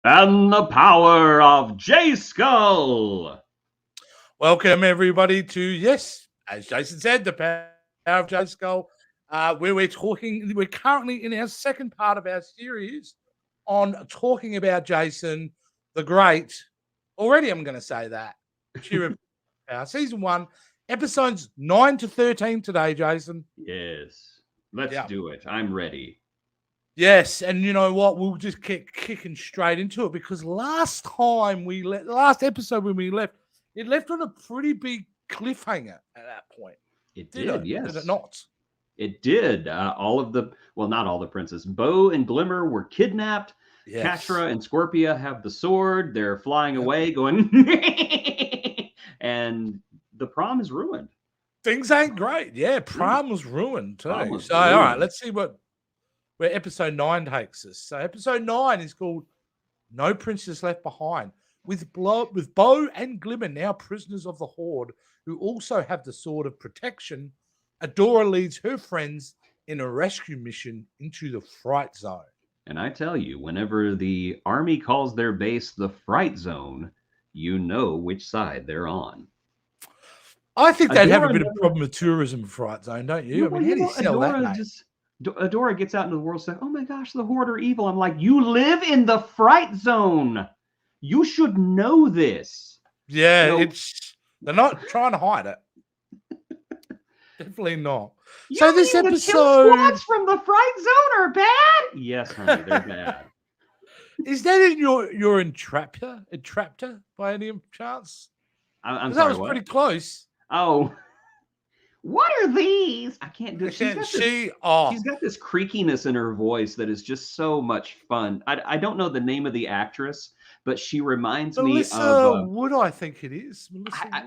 and the power of J-Skull. Welcome, everybody, to, yes, as Jason said, the power of J-Skull, where we're currently in our second part of our series on talking about Jason the Great. Already, I'm going to say that. Season 1, episodes 9 to 13 today, Jason. Yes, let's do it. I'm ready. Yes, and you know what? We'll just get kicking straight into it because last episode when we left, it left on a pretty big cliffhanger at that point. It did, yes. Did it not? It did. Not all the princes. Bo and Glimmer were kidnapped. Yes. Catra and Scorpia have the sword. They're flying away, going, and the prom is ruined. Things ain't great. Yeah, prom was ruined too. All right, let's see where episode 9 takes us. So episode 9 is called No Princess Left Behind, with Bo and Glimmer now prisoners of the Horde, who also have the Sword of Protection. Adora leads her friends in a rescue mission into the Fright Zone. And I tell you, whenever the army calls their base the Fright Zone, you know which side they're on. I think they'd have a bit of problem with tourism Fright Zone, don't you? No, I mean, how do you sell that, Adora gets out into the world saying, oh my gosh, the Horde are evil. I'm like, you live in the Fright Zone. You should know this. Yeah, they're not trying to hide it. Definitely not. So this episode, the kill squads from the Fright Zone are bad. Yes, honey, they're bad. Is that in your Entrapta by any chance? I'm sorry. That was pretty close. Oh. What are these? I can't do it. She's got this creakiness in her voice that is just so much fun. I don't know the name of the actress, but she reminds me of Wood, I think it is.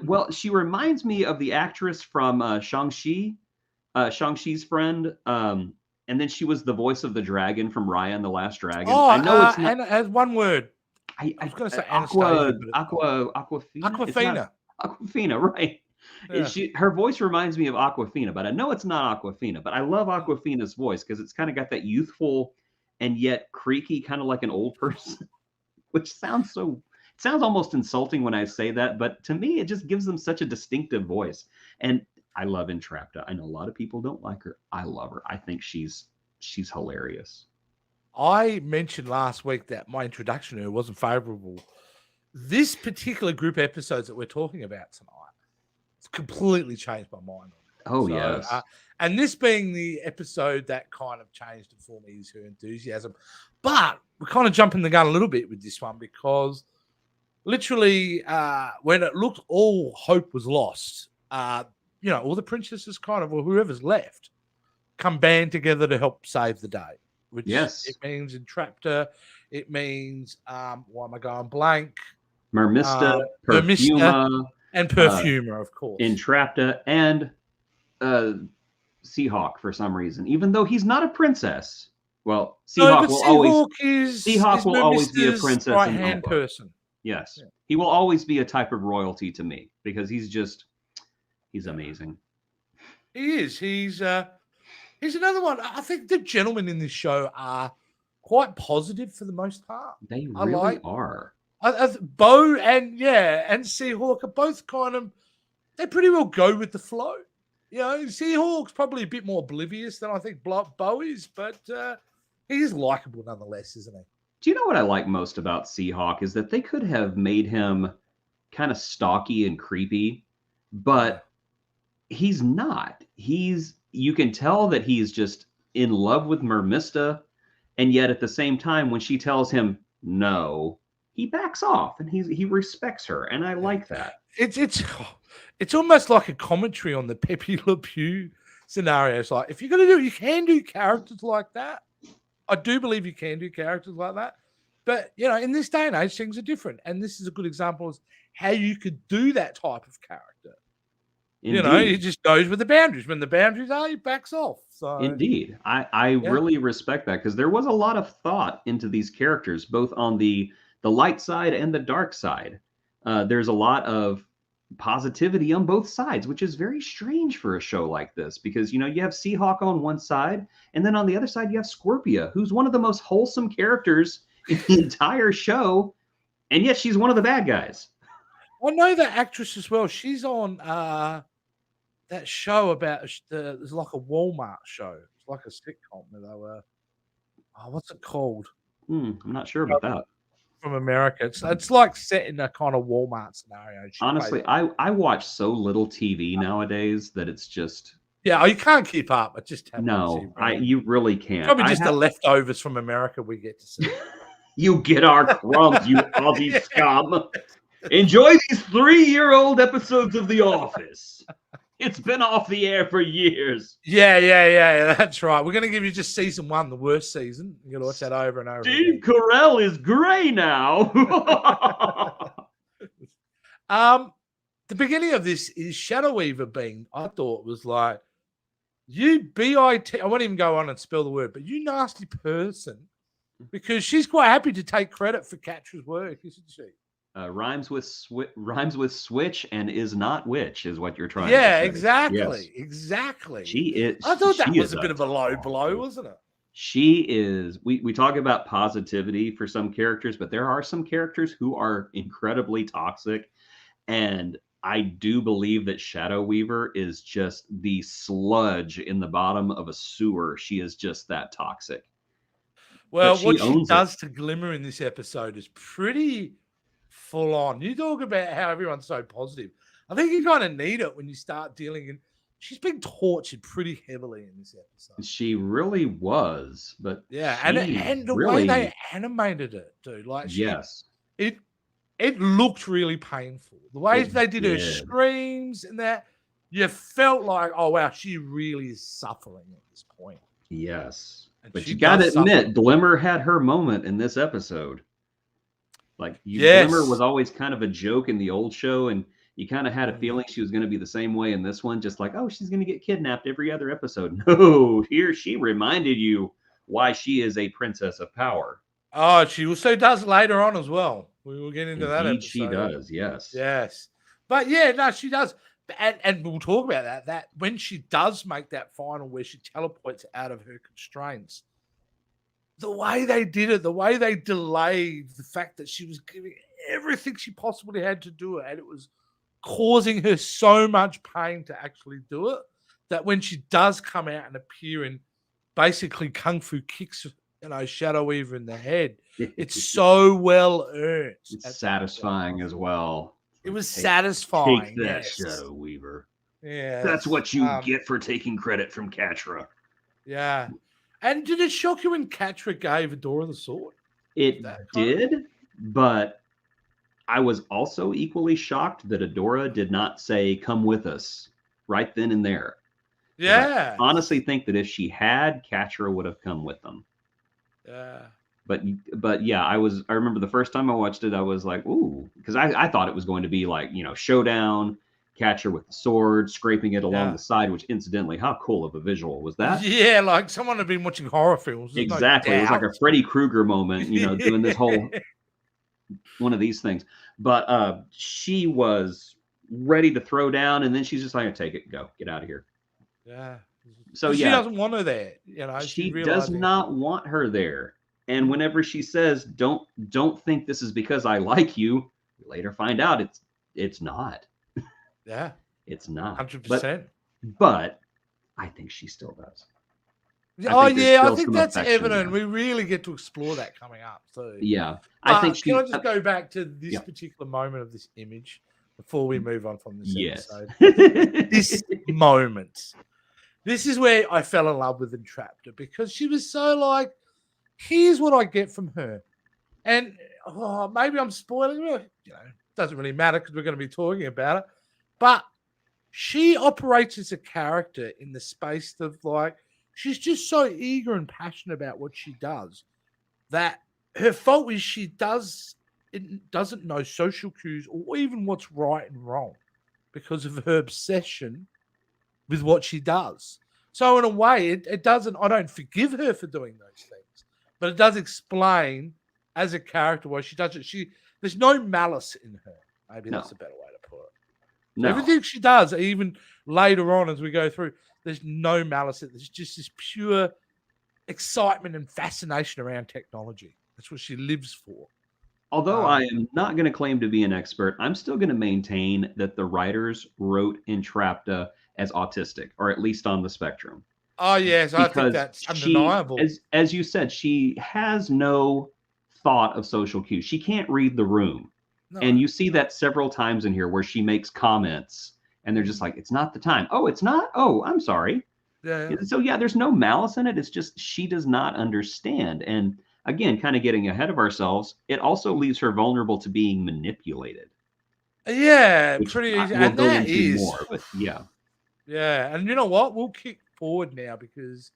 Well, she reminds me of the actress from Shang-Chi, Shang-Chi's friend. And then she was the voice of the dragon from Raya and the Last Dragon. Oh, I know it's not. And as one word. I was going to say Aquafina. Aquafina, right. Yeah. Her voice reminds me of Aquafina, but I know it's not Aquafina. But I love Aquafina's voice because it's kind of got that youthful and yet creaky, kind of like an old person, which sounds almost insulting when I say that. But to me, it just gives them such a distinctive voice. And I love Entrapta. I know a lot of people don't like her. I love her. I think she's hilarious. I mentioned last week that my introduction to her wasn't favorable. This particular group of episodes that we're talking about tonight, it's completely changed my mind. Oh, yes. And this being the episode that kind of changed it for me is her enthusiasm. But we're kind of jumping the gun a little bit with this one because literally when it looked all hope was lost, all the princesses kind of, or whoever's left, come band together to help save the day. Which it means Entrapta. It means, why am I going blank? Mermista, Perfuma. And Perfuma, of course. Entrapta and Seahawk for some reason, even though he's not a princess. Well, Seahawk will always be a princess. Right-hand person. Yes. Yeah. He will always be a type of royalty to me because he's amazing. He is. He's another one. I think the gentlemen in this show are quite positive for the most part. They really are. Bo and Seahawk are both they pretty well go with the flow. Seahawk's probably a bit more oblivious than I think Bo is, but he is likable nonetheless, isn't he? Do you know what I like most about Seahawk is that they could have made him kind of stocky and creepy, but he's not. You can tell that he's just in love with Mermista, and yet at the same time, when she tells him no, he backs off and he respects her, and I like that. It's almost like a commentary on the Pepe Le Pew scenario. It's like, if you're going to do it, you can do characters like that. I do believe you can do characters like that. But, in this day and age, things are different. And this is a good example of how you could do that type of character. Indeed. He just goes with the boundaries. When the boundaries are, he backs off. So, indeed. I really respect that because there was a lot of thought into these characters, both on the light side and the dark side. There's a lot of positivity on both sides, which is very strange for a show like this because, you have Seahawk on one side and then on the other side, you have Scorpia, who's one of the most wholesome characters the entire show, and yet she's one of the bad guys. I know that actress as well. She's on that show about there's like a Walmart show. It's like a sitcom where they were. Oh, what's it called? I'm not sure about that. From America. It's like set in a kind of Walmart scenario. Honestly, I watch so little TV nowadays that it's just you can't keep up. I just have no. You really can't. Probably just the leftovers from America we get to see. You get our crumbs, you Aussie scum. Enjoy these 3-year-old episodes of The Office. It's been off the air for years. Yeah. That's right. We're going to give you just season 1, the worst season. You're going to watch that over and over. Steve Carell is gray now. The beginning of this is Shadow Weaver being, I thought was like, you B-I-T, I won't even go on and spell the word, but you nasty person, because she's quite happy to take credit for Catra's work, isn't she? Rhymes with switch and is not witch is what you're trying to say. Yeah, exactly. Yes. Exactly. She is. I thought that was a bit of a low blow, wasn't it? She is. We talk about positivity for some characters, but there are some characters who are incredibly toxic. And I do believe that Shadow Weaver is just the sludge in the bottom of a sewer. She is just that toxic. Well, what she does to Glimmer in this episode is pretty full on. You talk about how everyone's so positive. I think you kind of need it when you start dealing in. She's been tortured pretty heavily in this episode. She really was, but yeah, and the way they animated it, dude, like yes, it looked really painful. The way they did her screams and that, you felt like, oh wow, she really is suffering at this point. Yes, but you got to admit, Glimmer had her moment in this episode. Like Glimmer was always kind of a joke in the old show, and you kind of had a feeling she was going to be the same way in this one, just like, oh, she's going to get kidnapped every other episode. No, here she reminded you why she is a princess of power. Oh, she also does later on as well. We will get into that episode. She does, yes. Yes. But yeah, no, she does. And we'll talk about that when she does make that final where she teleports out of her constraints, the way they did it, the way they delayed the fact that she was giving everything she possibly had to do it, and it was causing her so much pain to actually do it, that when she does come out and appear and basically kung fu kicks, Shadow Weaver in the head, it's so well earned. It's satisfying as well. It was satisfying. Take that, Shadow Weaver. Yeah, that's what you get for taking credit from Catra. Yeah. And did it shock you when Catra gave Adora the sword? It did, but I was also equally shocked that Adora did not say, come with us right then and there. Yeah. I honestly think that if she had, Catra would have come with them. Yeah. But yeah, I remember the first time I watched it, I was like, ooh, because I thought it was going to be like, showdown, Catra with the sword, scraping it along the side, which incidentally, how cool of a visual was that? Yeah, like someone had been watching horror films. Exactly. It was like a Freddy Krueger moment, doing this whole one of these things. But she was ready to throw down, and then she's just like, take it, go, get out of here. Yeah. So she doesn't want her there. She does not want her there. And whenever she says, don't think this is because I like you, you later find out it's not. Yeah. It's not. 100%. But I think she still does. I think that's evident. We really get to explore that coming up. So yeah. Can I just go back to this particular moment of this image before we move on from this episode? This moment. This is where I fell in love with Entraptor, because she was so like, here's what I get from her. And maybe I'm spoiling it. Doesn't really matter because we're going to be talking about it. But she operates as a character in the space of like, she's just so eager and passionate about what she does that her fault is she doesn't know social cues or even what's right and wrong because of her obsession with what she does. So in a way, it doesn't, I don't forgive her for doing those things, but it does explain as a character why she does it. There's no malice in her. Maybe that's a better way to put it. No. Everything she does, even later on as we go through, there's no malice. There's just this pure excitement and fascination around technology. That's what she lives for. Although I am not going to claim to be an expert, I'm still going to maintain that the writers wrote Entrapta as autistic, or at least on the spectrum. Oh yes, I think Because that's she, undeniable. as you said, she has no thought of social cues. She can't read the room. No. And you see that several times in here where she makes comments and they're just like, it's not the time. Oh, it's not? Oh, I'm sorry. Yeah. So yeah, there's no malice in it. It's just she does not understand. And again, kind of getting ahead of ourselves, it also leaves her vulnerable to being manipulated. Yeah, Which pretty easy. we'll And go that into is more, but yeah. Yeah, and you know what? We'll kick forward now because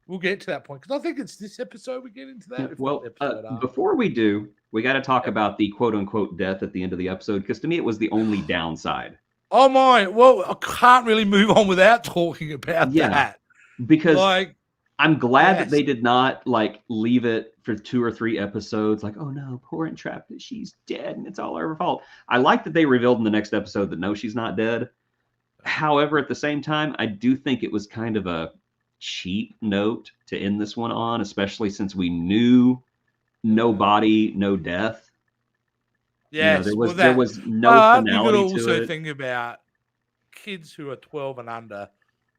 we'll get to that point. Because I think it's this episode we get into that. Yeah, If not well, the episode after. before we do, we got to talk Yep. about the quote unquote death at the end of the episode because to me it was the only downside. Oh my! Well, I can't really move on without talking about that. Because Like, I'm glad that yes. they did not like leave it for 2 or 3 episodes. Like, oh no, poor Entrapta, she's dead and it's all her fault. I like that they revealed in the next episode that no, she's not dead. However, at the same time, I do think it was kind of a cheap note to end this one on, especially since we knew no body, no death. Yes, You know, there was no finality you could also to it. think about kids who are 12 and under,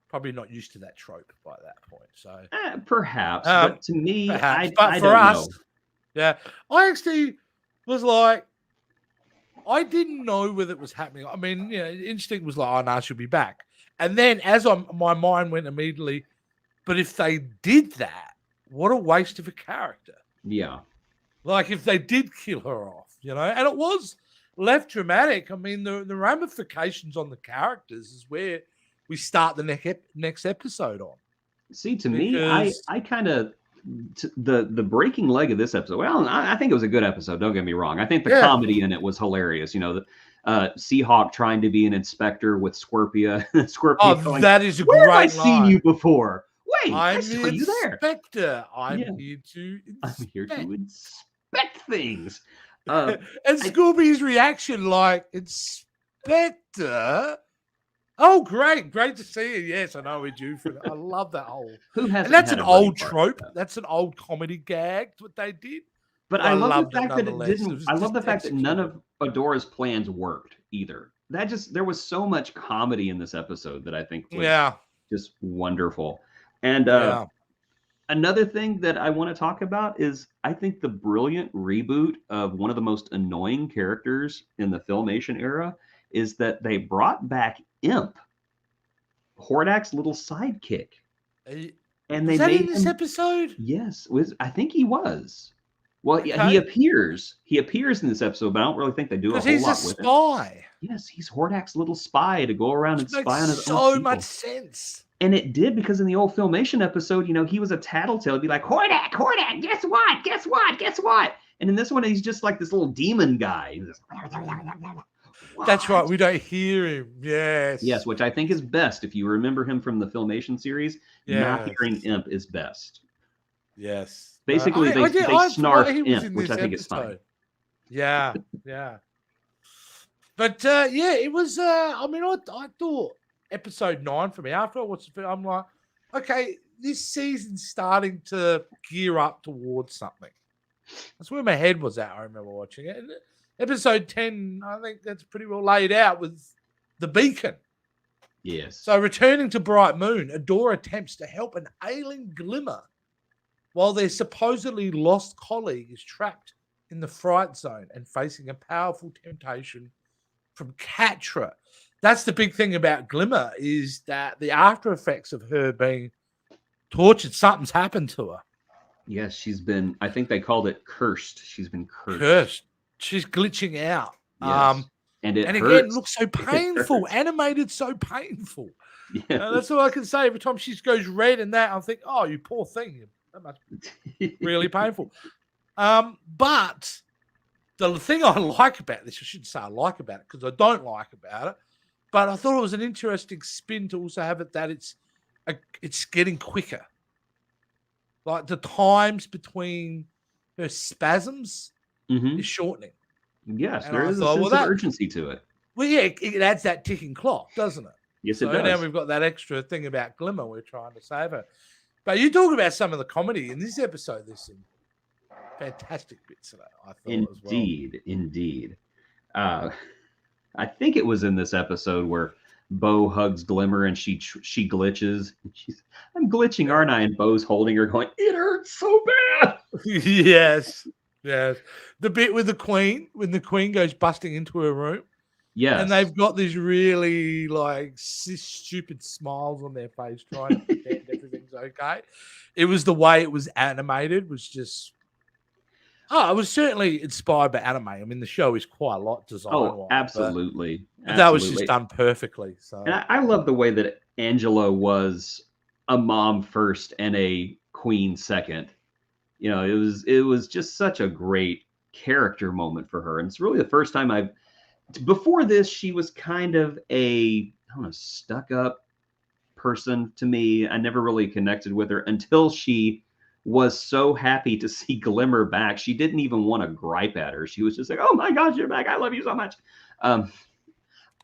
probably not used to that trope by that point. So Perhaps, but to me, perhaps. I for don't us, know. Yeah, I actually was like, I didn't know whether it was happening. I mean, you know, instinct was like, oh no, she'll be back. And then as my mind went immediately, but if they did that, what a waste of a character. Yeah. Like if they did kill her off, you know, and it was left dramatic. I mean, the ramifications on the characters is where we start the next episode on. See, to me, I kind of the breaking leg of this episode. Well, I think it was a good episode. Don't get me wrong. I think the comedy in it was hilarious. You know, the Seahawk trying to be an inspector with Scorpia. Scorpia going, that is a where great have I line. seen you before? Wait, I saw you there. Inspector. I'm here to inspect things. And Scooby's reaction, like, Inspector? Oh, great to see you. Yes, I know we're due for that. I love that whole. Who has? And that's an old trope. That's an old comedy gag. What they did. But I love the fact that it didn't. I love the fact that none of Adora's plans worked either. There was so much comedy in this episode that I think was just wonderful. And another thing that I want to talk about is I think the brilliant reboot of one of the most annoying characters in the Filmation era is that they brought back Imp, Hordak's little sidekick. And they made in this episode? Yes, I think he was. Well, yeah, he appears. He appears in this episode, but I don't really think they do a whole lot with it. Because he's a spy. Yes, he's Hordak's little spy to go around and spy on his own so much sense. And it did, because in the old Filmation episode, you know, he was a tattletale. He'd be like, Hordak, guess what? And in this one, he's just like this little demon guy. That's right. We don't hear him. Yes, which I think is best. If you remember him from the Filmation series, not hearing Imp is best. Yes. Basically, they snarf Imp, which I think is fine. Yeah. But it was. I mean, I thought episode 9 for me. After I watched it, I'm like, okay, this season's starting to gear up towards something. That's where my head was at. I remember watching it. And episode 10, I think that's pretty well laid out with the beacon. Yes. So returning to Bright Moon, Adora attempts to help an ailing Glimmer while their supposedly lost colleague is trapped in the fright zone and facing a powerful temptation from Catra. That's the big thing about Glimmer, is that the after effects of her being tortured, something's happened to her. Yes, she's been, I think they called it cursed. She's been cursed. She's glitching out. Yes. And again, hurts. It looks so painful, animated so painful. Yeah. That's all I can say. Every time she goes red and that, I think, oh, you poor thing. That must be really painful. But the thing I like about this, I shouldn't say I like about it because I don't like about it, but I thought it was an interesting spin to also have it that it's getting quicker. Like the times between her spasms is shortening. Yes, there is a sense of urgency to it. Well, yeah, it adds that ticking clock, doesn't it? Yes, it does. So now we've got that extra thing about Glimmer. We're trying to save her. But you talk about some of the comedy in this episode. fantastic bits of that, I thought as well. Indeed. Uh, I think it was in this episode where Bo hugs Glimmer and she glitches. She's, I'm glitching, aren't I? And Bo's holding her, going, "It hurts so bad." Yes. The bit with the Queen, when the Queen goes busting into her room, and they've got these really like stupid smiles on their face, trying to pretend everything's okay. It was the way it was animated, was just. Oh, it was certainly inspired by anime. I mean, the show is quite a lot design-wise. Oh, absolutely. But that was just done perfectly. So, and I love the way that Angela was a mom first and a queen second. You know, it was just such a great character moment for her, and it's really the first time before this, she was kind of I don't know, stuck up person to me. I never really connected with her until she was so happy to see Glimmer back. She didn't even want to gripe at her. She was just like, "Oh my gosh, you're back. I love you so much."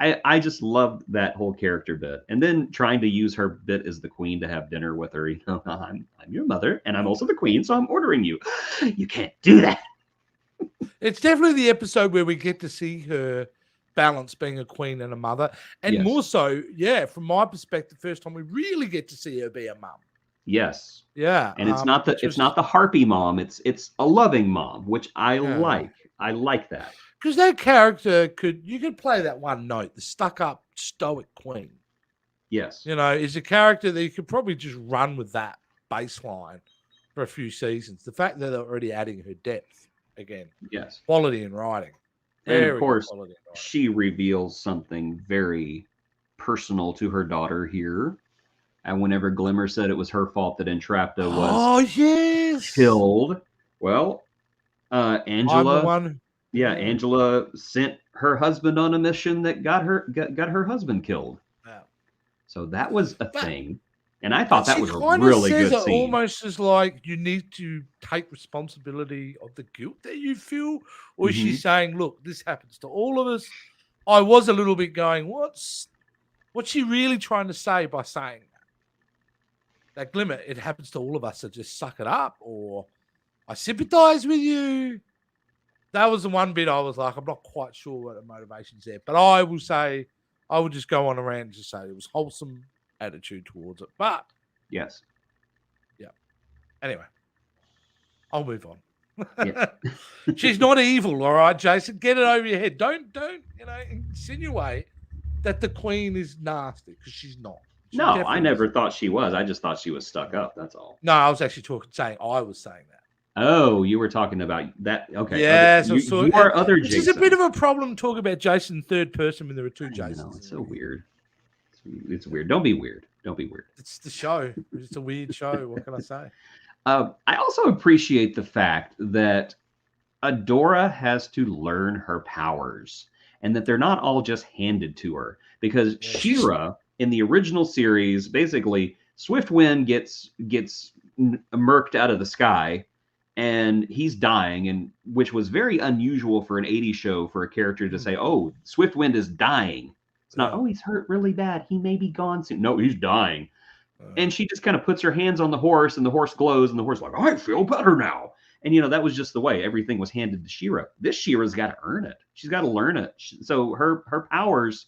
I just loved that whole character bit. And then trying to use her bit as the queen to have dinner with her. You know, I'm your mother and I'm also the queen, so I'm ordering you. You can't do that. It's definitely the episode where we get to see her balance being a queen and a mother. And more so, from my perspective, first time we really get to see her be a mum. Yes. Yeah. And it's not the harpy mom. It's a loving mom, which I like. I like that. Because that character you could play that one note, the stuck up stoic queen. Yes. You know, is a character that you could probably just run with that baseline for a few seasons. The fact that they're already adding her depth again. Yes. Quality in writing. And of course, she reveals something very personal to her daughter here. And whenever Glimmer said it was her fault that Entrapta was killed, well, Angela, Angela sent her husband on a mission that got her husband killed. Yeah. So that was a thing, and I thought that was a really good scene. Almost as like you need to take responsibility of the guilt that you feel, or is she saying, "Look, this happens to all of us"? I was a little bit going, "What's she really trying to say by saying that Glimmer, it happens to all of us, so just suck it up," or "I sympathize with you"? That was the one bit I was like, I'm not quite sure what the motivation's there. But I will say, I would just go on around and just say it was wholesome attitude towards it. But yes. Yeah. Anyway, I'll move on. Yeah. She's not evil, all right, Jason. Get it over your head. Don't insinuate that the queen is nasty, because she's not. No, I never thought she was. I just thought she was stuck up. That's all. No, I was actually I was saying that. Oh, you were talking about that. Okay. Yes. You are other Jason. Which is a bit of a problem talking about Jason third person when there are two Jasons. It's so weird. It's weird. Don't be weird. It's the show. It's a weird show. What can I say? I also appreciate the fact that Adora has to learn her powers and that they're not all just handed to her. Because She-Ra, in the original series, basically, Swiftwind gets murked out of the sky, and he's dying, and which was very unusual for an 80s show for a character to say, "Oh, Swiftwind is dying." It's not, "Oh, he's hurt really bad. He may be gone soon." No, he's dying. And she just kind of puts her hands on the horse, and the horse glows, and the horse is like, "I feel better now." And that was just the way everything was handed to She-Ra. This She-Ra's got to earn it. She's got to learn it. So her powers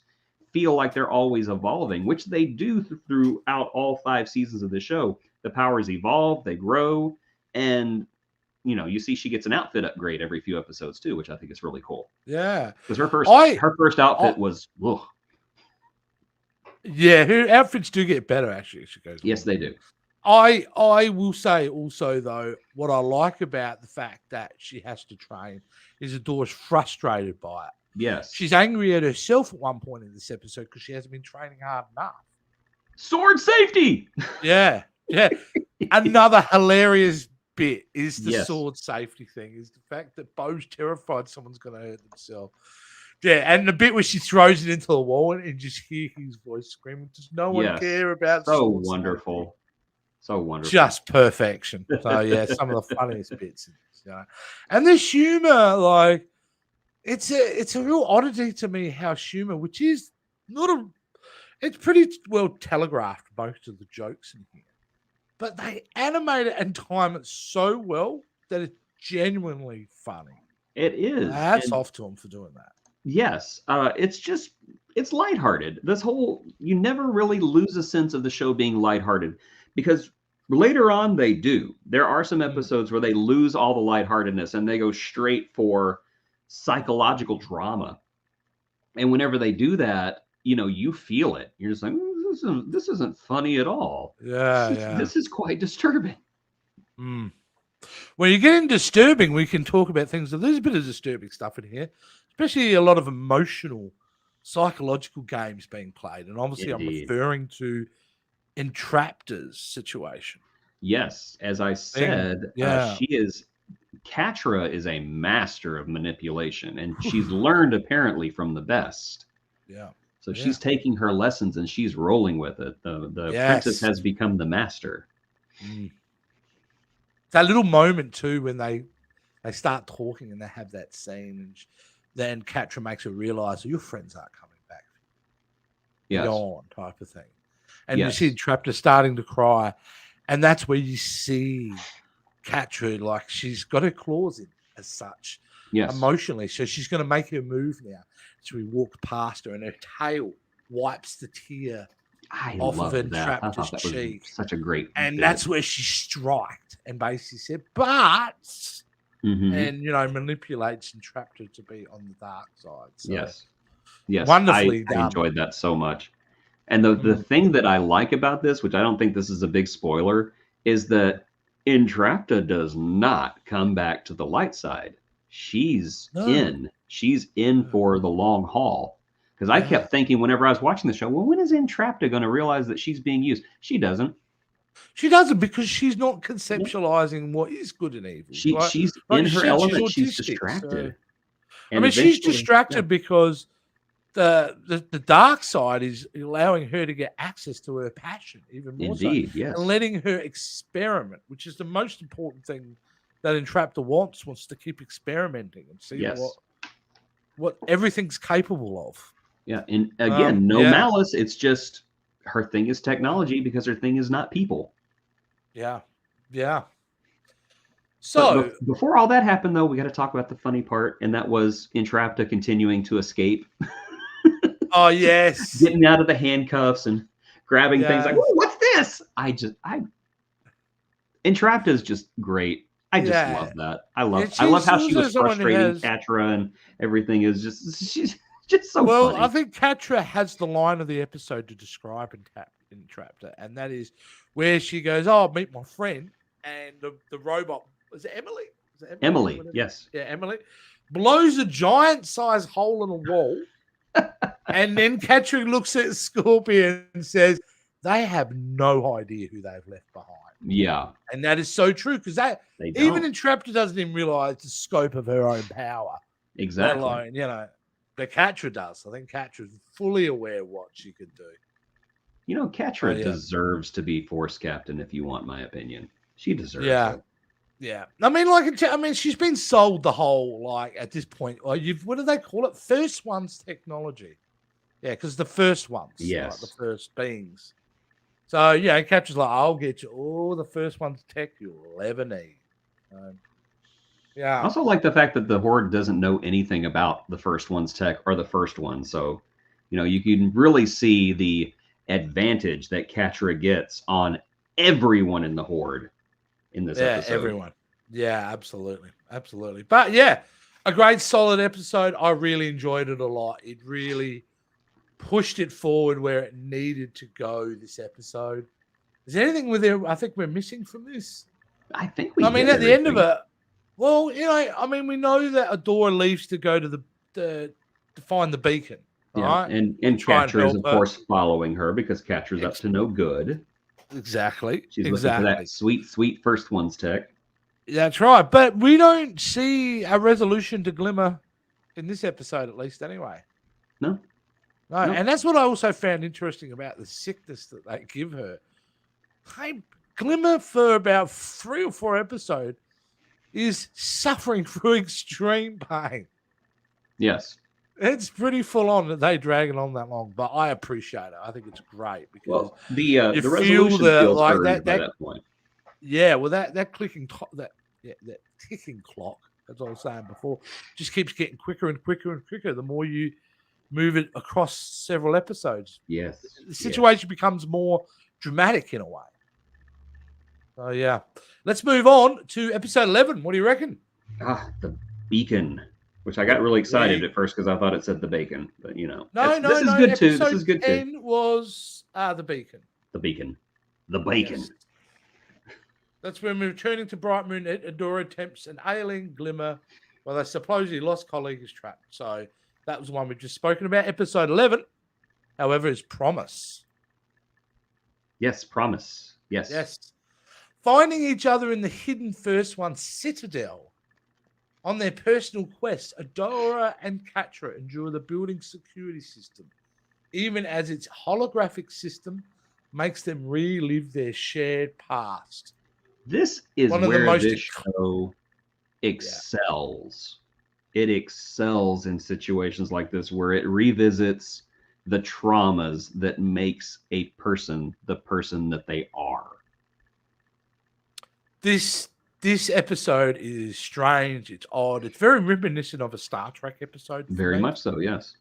feel like they're always evolving, which they do throughout all 5 seasons of the show. The powers evolve, they grow, and you see she gets an outfit upgrade every few episodes too, which I think is really cool. Yeah, because her first outfit was. Ugh. Yeah, her outfits do get better actually as she goes. Yes, they do. I will say also though, what I like about the fact that she has to train is Adora's frustrated by it. Yes, she's angry at herself at one point in this episode because she hasn't been training hard enough. Sword safety. Yeah. Another hilarious bit is the sword safety thing, is the fact that Bo's terrified someone's going to hurt themselves. Yeah, and the bit where she throws it into the wall and just hear his voice screaming. Does no one care about so wonderful safety? So wonderful. Just perfection. So yeah, some of the funniest bits. And the humor, like it's a real oddity to me how humor, which is it's pretty well telegraphed, most of the jokes in here. But they animate it and time it so well that it genuinely funny. It is. Hats And off to him for doing that. yes, it's lighthearted. You never really lose a sense of the show being lighthearted because later on they do. There are some episodes where they lose all the lightheartedness and they go straight for psychological drama. And whenever they do that, you feel it. You're just like, this isn't funny at all. This is quite disturbing. When you get in disturbing, we can talk about things. There's a bit of disturbing stuff in here, especially a lot of emotional, psychological games being played. And obviously, Indeed. I'm referring to Entraptor's situation. Yes, as I said, Catra is a master of manipulation, and she's learned apparently from the best. Yeah. So she's taking her lessons and she's rolling with it. The princess has become the master. That little moment too when they start talking and they have that scene, and then Catra makes her realize your friends aren't coming back. Yes. Go on, type of thing. And you see Entraptor starting to cry, and that's where you see Catra, like she's got her claws in as such, emotionally. So she's going to make her move now. So we walk past her, and her tail wipes the tear off of Entraptor's cheek. Such a great, and that's where she striked and basically said, "But," and manipulates Entraptor to be on the dark side. So, yes, wonderfully done. I enjoyed that so much. And the thing that I like about this, which I don't think this is a big spoiler, is that Entraptor does not come back to the light side. She's in for the long haul. Because I kept thinking whenever I was watching the show, well, when is Entraptor going to realize that she's being used? She doesn't. She doesn't, because she's not conceptualizing what is good and evil. She's in her element. She's distracted. So, she's distracted because the dark side is allowing her to get access to her passion even more. Indeed, so, and letting her experiment, which is the most important thing that Entraptor wants to keep experimenting and see what everything's capable of. Yeah, and again, no malice. It's just her thing is technology because her thing is not people. Yeah. So before all that happened, though, we got to talk about the funny part, and that was Entraptor continuing to escape. Oh yes, getting out of the handcuffs and grabbing things like, "Oh, what's this?" Entraptor is just great. I just love that. I love how she was frustrating Catra, and everything is she's just so funny. I think Catra has the line of the episode to describe Entraptor, and that is where she goes, "Oh, I'll meet my friend," and the robot, is it Emily? Emily, yes. Yeah, Emily blows a giant size hole in a wall, and then Catra looks at Scorpion and says, "They have no idea who they've left behind." Yeah. And that is so true, because even Entraptor doesn't even realize the scope of her own power. Exactly. Let alone, but Catra does. I think Catra is fully aware of what she could do. Catra deserves to be Force Captain, if you want my opinion. She deserves it. Yeah. I mean, she's been sold the whole, at this point, what do they call it? First one's technology. Yeah, because the first ones. Yes. The first beings. So, Catra's like, "I'll get you all the first one's tech you'll ever need." I also like the fact that the Horde doesn't know anything about the first one's tech or the first one. So, you can really see the advantage that Catra gets on everyone in the Horde in this episode. Yeah, everyone. Yeah, absolutely. But a great solid episode. I really enjoyed it a lot. It really pushed it forward where it needed to go this episode. Is there anything I think we're missing from this? I think we at the end of it, well, we know that Adora leaves to go to to find the beacon. Right? And Catra is, of course, following her because Catra's up to no good. Exactly. She's looking for that sweet, sweet first one's tech. That's right. But we don't see a resolution to Glimmer in this episode, at least, anyway. No. And that's what I also found interesting about the sickness that they give her. Hey, Glimmer, for about 3 or 4 episodes, is suffering through extreme pain. Yes. It's pretty full on that they drag it on that long, but I appreciate it. I think it's great because the resolution feels earned by that point. Yeah, well, that clicking, that that ticking clock, as I was saying before, just keeps getting quicker and quicker and quicker the more you move it across several episodes. Yes. The situation becomes more dramatic in a way. So yeah, let's move on to episode 11. What do you reckon? The beacon, which I got really excited at first because I thought it said the bacon, but this is good too. This is good too. Episode 10 was the beacon. The beacon. The bacon. Yes. That's when we're returning to Bright Moon. Adora attempts an ailing glimmer while their supposedly lost colleague is trapped. So that was the one we've just spoken about. Episode 11, however, is Promise. Yes, Promise. Yes. Yes. Finding each other in the hidden First One Citadel. On their personal quest, Adora and Catra endure the building's security system, even as its holographic system makes them relive their shared past. This is where this show excels. Yeah. It excels in situations like this where it revisits the traumas that makes a person the person that they are. This episode is strange. It's odd. It's very reminiscent of a Star Trek episode. Very much so, yes.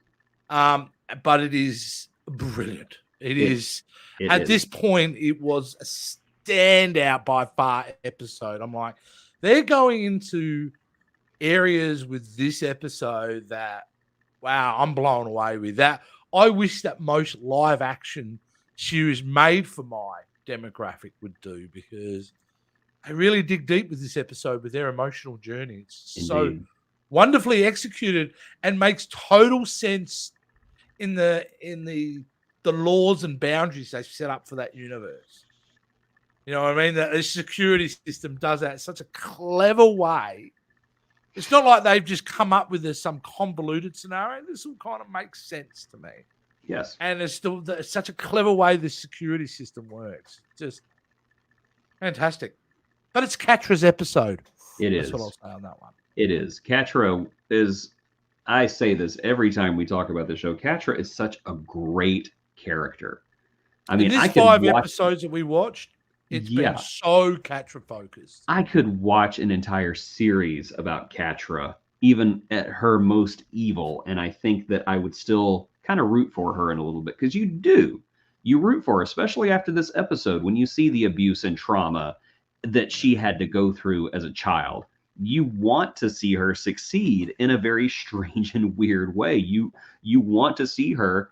But it is brilliant. It is. At this point, it was a standout by far episode. I'm like, they're going into areas with this episode that, wow, I'm blown away with that. I wish that most live action series made for my demographic would do, because I really dig deep with this episode with their emotional journey. It's so wonderfully executed and makes total sense in the laws and boundaries they set up for that universe. You know what I mean? The security system does that in such a clever way. It's not like they've just come up with some convoluted scenario. This all kind of makes sense to me. Yes. And it's still such a clever way the security system works. Just fantastic. But it's Catra's episode. That's what I'll say on that one. It is. Catra is, I say this every time we talk about the show, Catra is such a great character. I mean, these 5 episodes that we watched, it's been so Catra focused. I could watch an entire series about Catra, even at her most evil, and I think that I would still kind of root for her in a little bit, because you do. You root for her, especially after this episode, when you see the abuse and trauma that she had to go through as a child. You want to see her succeed in a very strange and weird way. You want to see her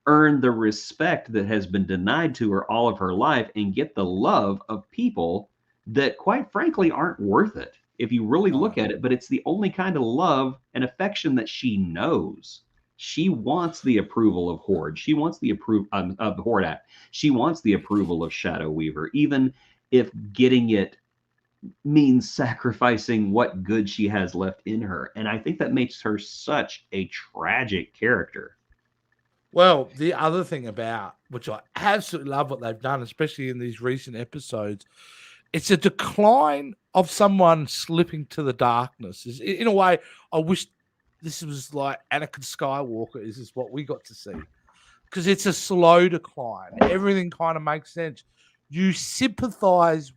earn the respect that has been denied to her all of her life and get the love of people that, quite frankly, aren't worth it if you really look at it. But it's the only kind of love and affection that she knows. She wants the approval of Horde. She wants the approval of the Horde Act. She wants the approval of Shadow Weaver, even if getting it means sacrificing what good she has left in her. And I think that makes her such a tragic character. Well, the other thing about, which I absolutely love what they've done, especially in these recent episodes, it's a decline of someone slipping to the darkness. In a way, I wish this was like Anakin Skywalker. This is what we got to see. Because it's a slow decline. Everything kind of makes sense. You sympathize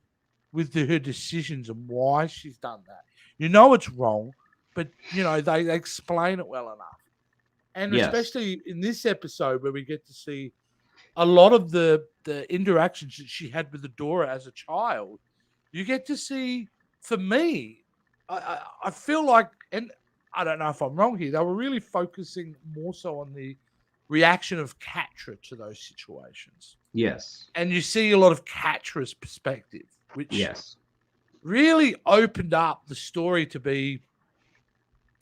with her decisions and why she's done that. You know it's wrong, but, they explain it well enough. And especially in this episode where we get to see a lot of the interactions that she had with Adora as a child, you get to see, for me, I feel like, and I don't know if I'm wrong here, they were really focusing more so on the reaction of Catra to those situations. Yes. And you see a lot of Catra's perspective, which really opened up the story to be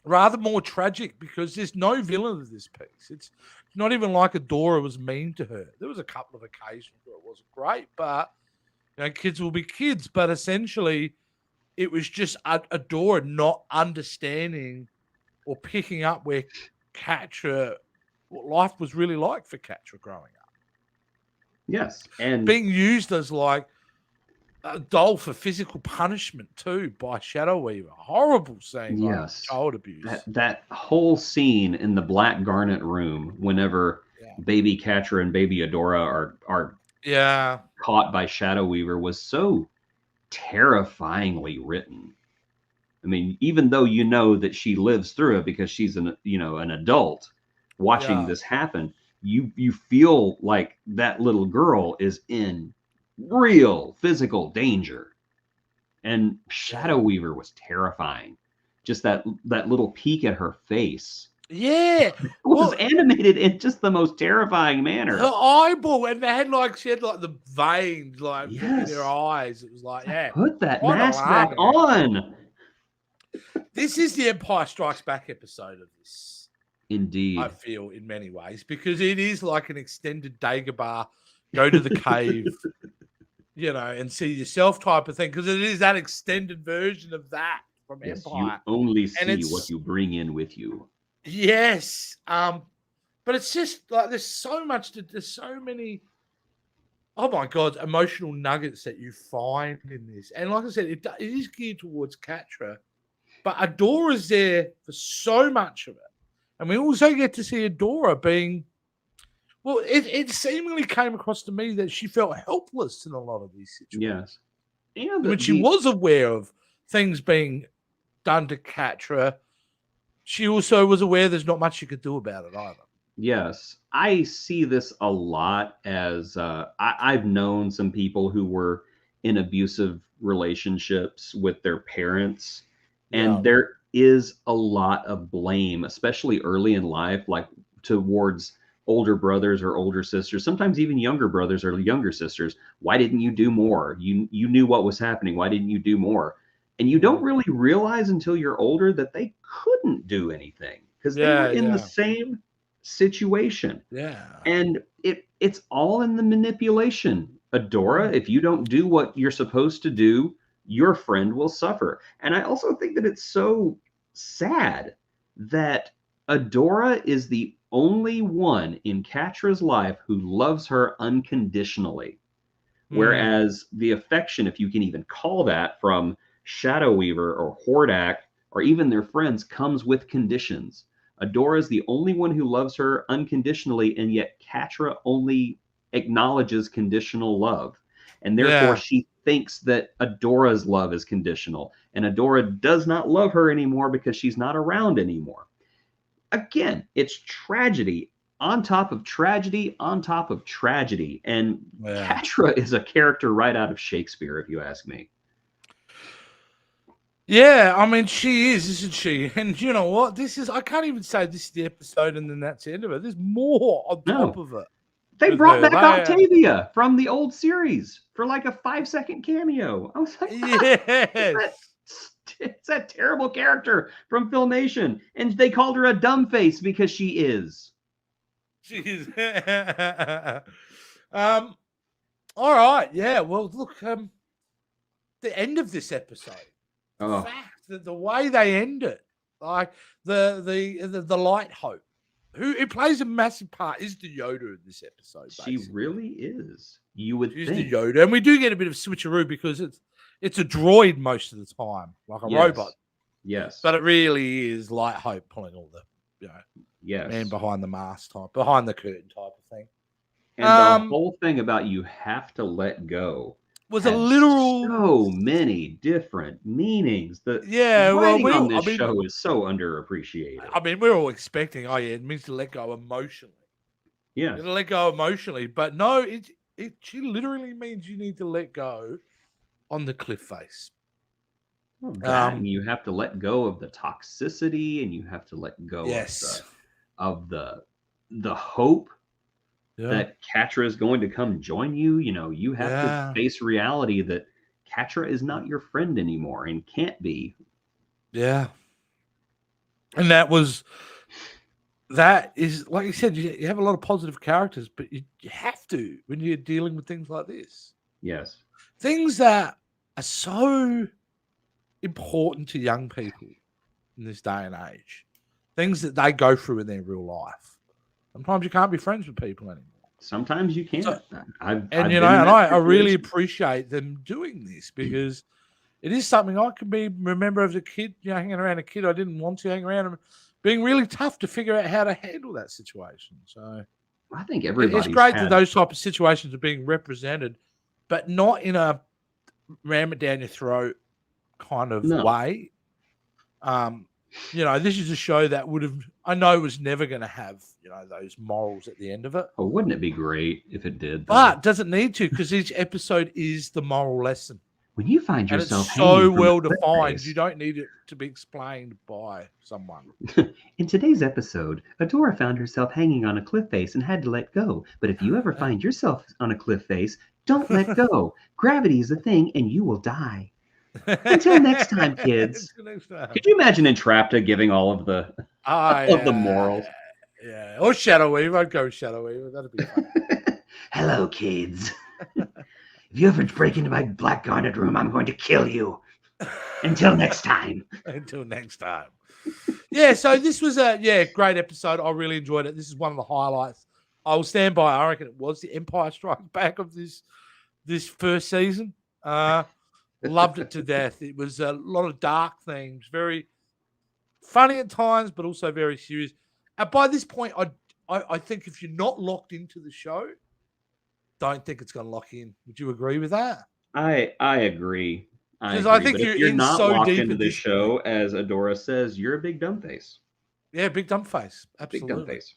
rather more tragic, because there's no villain of this piece. It's not even like Adora was mean to her. There was a couple of occasions where it wasn't great, but kids will be kids. But essentially, it was just Adora not understanding or picking up where Catra, what life was really like for Catra growing up. Yes, and being used as like a doll for physical punishment too by Shadow Weaver. Horrible scene. Yes, child abuse. That whole scene in the Black Garnet room, whenever baby Catra and baby Adora are caught by Shadow Weaver, was so terrifyingly written. I mean, even though you know that she lives through it because she's an adult watching this happen, you feel like that little girl is in real physical danger. And Shadow Weaver was terrifying. Just that little peek at her face. Yeah, Was animated in just the most terrifying manner. Her eyeball, and she had like the veins in her eyes. It was like, put that mask back on. This is the Empire Strikes Back episode of this. Indeed. I feel in many ways, because it is like an extended Dagobah, go to the cave, and see yourself type of thing, because it is that extended version of that from Empire. You only see what you bring in with you. Yes. But it's just like there's so many, oh my God, emotional nuggets that you find in this. And like I said, it is geared towards Catra, but Adora's there for so much of it. And we also get to see Adora being, well, it seemingly came across to me that she felt helpless in a lot of these situations. Yes. When she was aware of things being done to Catra, she also was aware there's not much she could do about it either. Yes. I see this a lot as I've known some people who were in abusive relationships with their parents. And there is a lot of blame, especially early in life, like towards older brothers or older sisters, sometimes even younger brothers or younger sisters. Why didn't you do more? You knew what was happening. Why didn't you do more? And you don't really realize until you're older that they couldn't do anything because they were in the same situation. Yeah. And it's all in the manipulation. Adora, if you don't do what you're supposed to do, your friend will suffer. And I also think that it's so sad that Adora is the only one in Catra's life who loves her unconditionally. Whereas the affection, if you can even call that, from Shadow Weaver or Hordak or even their friends, comes with conditions. Adora is the only one who loves her unconditionally, and yet Catra only acknowledges conditional love. And therefore she thinks that Adora's love is conditional, and Adora does not love her anymore because she's not around anymore. Again, it's tragedy on top of tragedy on top of tragedy. And Catra is a character right out of Shakespeare, if you ask me. Yeah, I mean, she is, isn't she? And you know what? I can't even say this is the episode and then that's the end of it. There's more on top of it. They brought back Octavia from the old series for like a 5-second cameo. I was like, it's that terrible character from Filmation. And they called her a dumb face because she is. She is. All right. Yeah. Well, look, the end of this episode. The fact that the way they end it, like the light hope, who plays a massive part, is the Yoda in this episode. Basically. She really is. You would think. The Yoda, and we do get a bit of switcheroo because it's a droid most of the time, like a robot. Yes, but it really is Light Hope pulling all the, man behind the mask type, behind the curtain type of thing. And the whole thing about you have to let go was a literal, so many different meanings. The writing on this show is so underappreciated. I mean, we're all expecting, it means to let go emotionally. Yeah, to let go emotionally, but no, she literally means you need to let go on the cliff face. And you have to let go of the toxicity, and you have to let go of the hope that Catra is going to come join you. You have to face reality that Catra is not your friend anymore and can't be. Yeah. And that is, like you said, you have a lot of positive characters, but you have to when you're dealing with things like this. Yes. Things that are so important to young people in this day and age. Things that they go through in their real life. Sometimes you can't be friends with people anymore. Sometimes you can't. I really appreciate them doing this because it is something I can remember as a kid, hanging around a kid I didn't want to hang around, and being really tough to figure out how to handle that situation. So I think everybody. It's great that those type of situations are being represented, but not in a ram it down your throat kind of No. way. This is a show that I know was never going to have, those morals at the end of it. Oh, wouldn't it be great if it did? Though? But doesn't need to, because each episode is the moral lesson. When you find And yourself it's so hanging from well a cliff defined, face. you don't need it to be explained by someone. In today's episode, Adora found herself hanging on a cliff face and had to let go. But if you ever find yourself on a cliff face, don't let go. Gravity is a thing, and you will die. Until next time, kids. Could you imagine Entrapta giving all of the the morals? Yeah, or Shadow Weaver. I'd go Shadow Weaver. That'd be fun. Hello, kids. If you ever break into my Black Garnet room, I'm going to kill you. Until next time. Until next time. Yeah, so this was a great episode. I really enjoyed it. This is one of the highlights. I will stand by. I reckon it was the Empire Strikes Back of this first season. Loved it to death. It was a lot of dark themes, very funny at times, but also very serious. And by this point, I think if you're not locked into the show, don't think it's going to lock in. Would you agree with that? I agree. Because I think you're not so locked deep into this show, point. as Adora says, you're a big dumb face. Yeah, big dumb face. Absolutely. Big dumb face.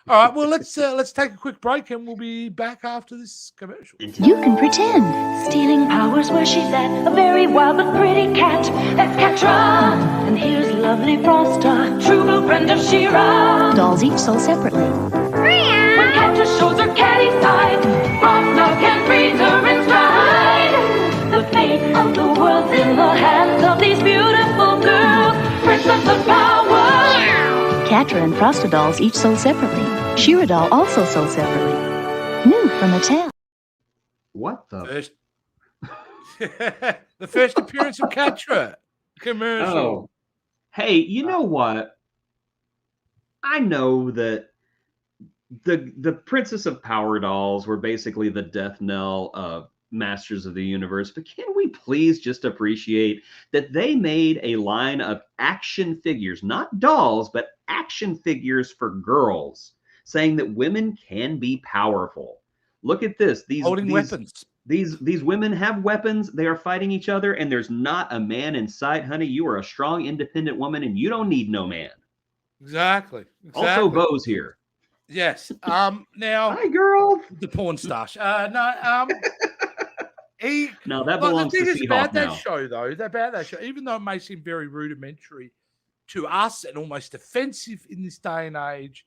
All right, well, let's take a quick break, and we'll be back after this commercial. You can pretend. Stealing powers where she's at. A very wild but pretty cat. That's Catra. And here's lovely Frosta. True blue Brenda Shira. Dolls each sold separately. When Catra shows her catty side, Frosta can freeze her in stride. The fate of the world's in the hands of these beautiful girls. Princess of power. Catra and Frosta dolls each sold separately. Shira doll also sold separately. New from Mattel. What the? The first appearance of Catra commercial. Oh. Hey, you know what? I know that the Princess of Power dolls were basically the death knell of Masters of the Universe, but can we please just appreciate that they made a line of action figures, not dolls, but action figures for girls, saying that women can be powerful. Look at this. Holding weapons. These women have weapons. They are fighting each other, and there's not a man in sight, honey. You are a strong, independent woman, and you don't need no man. Exactly. Also, Bo's here. Yes. Now, hi, girl. The porn stash. No, that belongs to Seahawk about now. That show, though, about that show, even though it may seem very rudimentary to us and almost offensive in this day and age,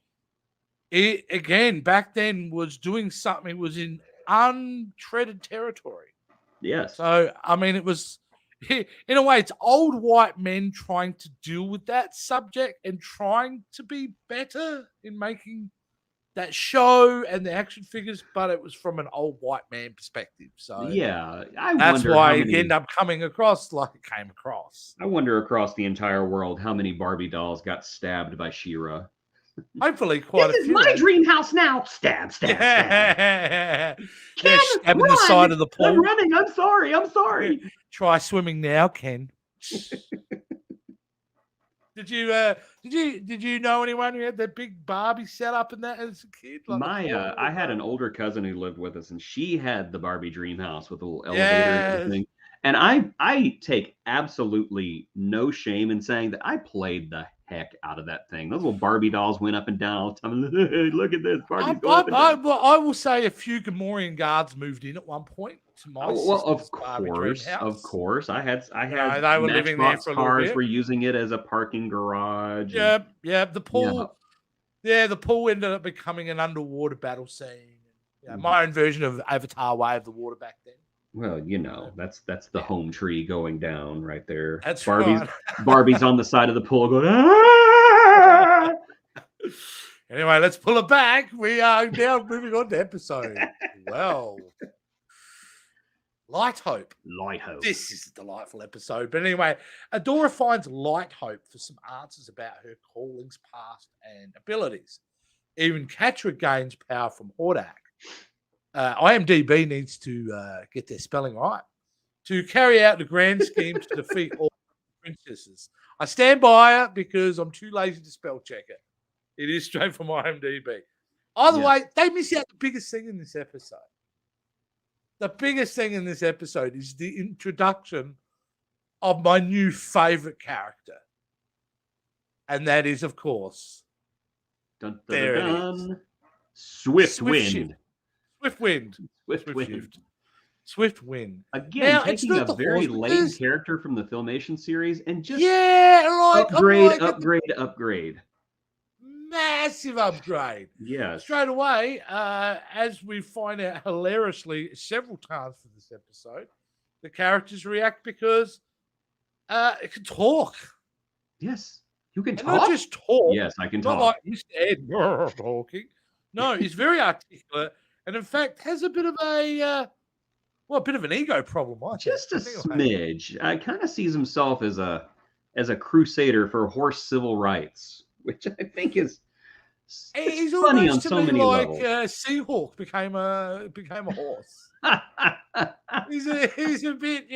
it again back then was doing something. It was in untreaded territory. Yes. So I mean, it was in a way, it's old white men trying to deal with that subject and trying to be better in making that show and the action figures, but it was from an old white man perspective. So yeah, that's why it ended up coming across like it came across. I wonder across the entire world how many Barbie dolls got stabbed by She-Ra. Hopefully, quite a few. This is my dream house now. Stab, stab, stab. Ken, stabbing the side of the pool. I'm running. I'm sorry. Try swimming now, Ken. Did you know anyone who had that big Barbie setup and that as a kid? Like I had an older cousin who lived with us, and she had the Barbie dream house with a little elevator and everything. And I take absolutely no shame in saying that I played the heck out of that thing. Those little Barbie dolls went up and down all the time. Hey, look at this. Barbie's going up and down. I will say a few Gamorrean guards moved in at one point to my of course. I had they were living there for a little cars bit. Were using it as a parking garage. Yeah. The pool. Yeah, the pool ended up becoming an underwater battle scene. Yeah, my own version of Avatar Way of the Water back then. Well, that's the home tree going down right there. That's Barbie's on the side of the pool going, ah! Anyway, let's pull it back. We are now moving on to episode 12. Light Hope. This is a delightful episode. But anyway, Adora finds Light Hope for some answers about her callings, past, and abilities. Even Catra gains power from Hordak. IMDb needs to get their spelling right to carry out the grand scheme to defeat all princesses. I stand by it because I'm too lazy to spell check it. It is straight from IMDb. Either way, they miss out the biggest thing in this episode. the biggest thing in this episode is the introduction of my new favorite character. And that is, of course, Dun, dun, there dun, it dun. Swift Wind. Swift Wind. Swift Wind. Swift Wind. Again, Now, it's taking not a the very horse lame because- character from the Filmation series and just upgrade. upgrade. Massive upgrade. Yes. Straight away, as we find out hilariously several times for this episode, the characters react because it can talk. Yes. You can And talk? not just talk. Yes, I can Not talk. like Mr. Ed talking. No, he's very articulate and, in fact, has a bit of a bit of an ego problem. I think. Just a Anyway. smidge. I kind of sees himself as a crusader for horse civil rights, which I think is He's funny on almost to so me many like levels. Seahawk became a horse. He's a bit,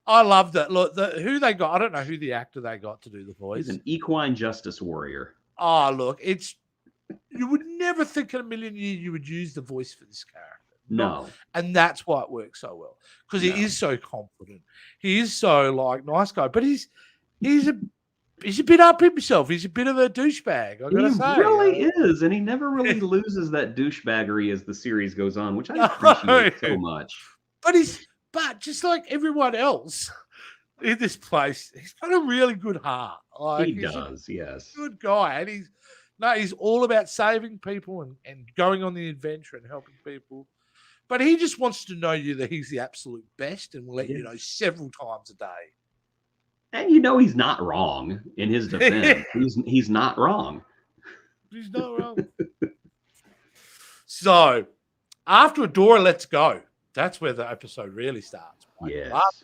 I loved it. Look, who they got, I don't know who the actor they got to do the voice. He's an equine justice warrior. Oh, look, you would never think in a million years you would use the voice for this character. No. And that's why it works so well. Because No. he is so confident. He is so nice guy. But he's a bit up himself. He's a bit of a douchebag, I gotta say. He really is, and he never really loses that douchebaggery as the series goes on, which I appreciate so much. But just like everyone else in this place, he's got a really good heart. Like, He he's does, yes. a good guy, and he's all about saving people and going on the adventure and helping people. But he just wants to know you that he's the absolute best and will let you know several times a day. And he's not wrong in his defense. he's not wrong. He's not wrong. So, after Adora lets go, that's where the episode really starts. Right? Yes.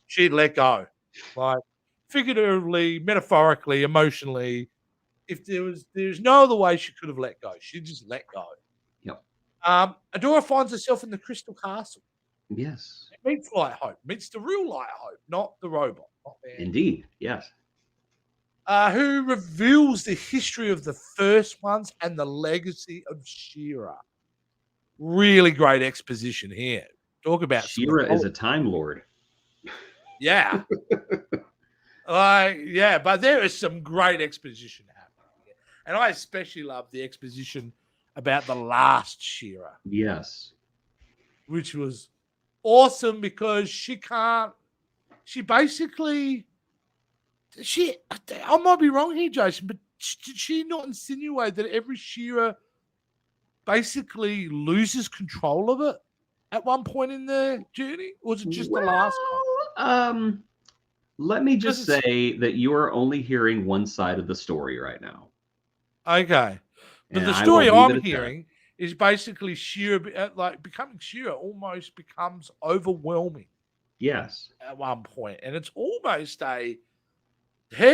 She'd let go. Like, figuratively, metaphorically, emotionally. If there's no other way she could have let go. She just let go. Yep. Adora finds herself in the Crystal Castle. Yes. Meets Light Hope. Meets the real Light Hope, not the robot. Indeed. Yes. Who reveals the history of the first ones and the legacy of She-Ra. Really great exposition here. Talk about She-Ra is a Time Lord. Yeah. But there is some great exposition happening here. And I especially love the exposition about the last She-Ra. Yes. Which was awesome because I might be wrong here, Jason, but did she not insinuate that every She-Ra basically loses control of it at one point in the journey? Or was it just the last one? Let me just say that you are only hearing one side of the story right now. Okay. But the story I'm hearing is basically She-Ra, becoming She-Ra almost becomes overwhelming. Yes. At one point. And it's almost her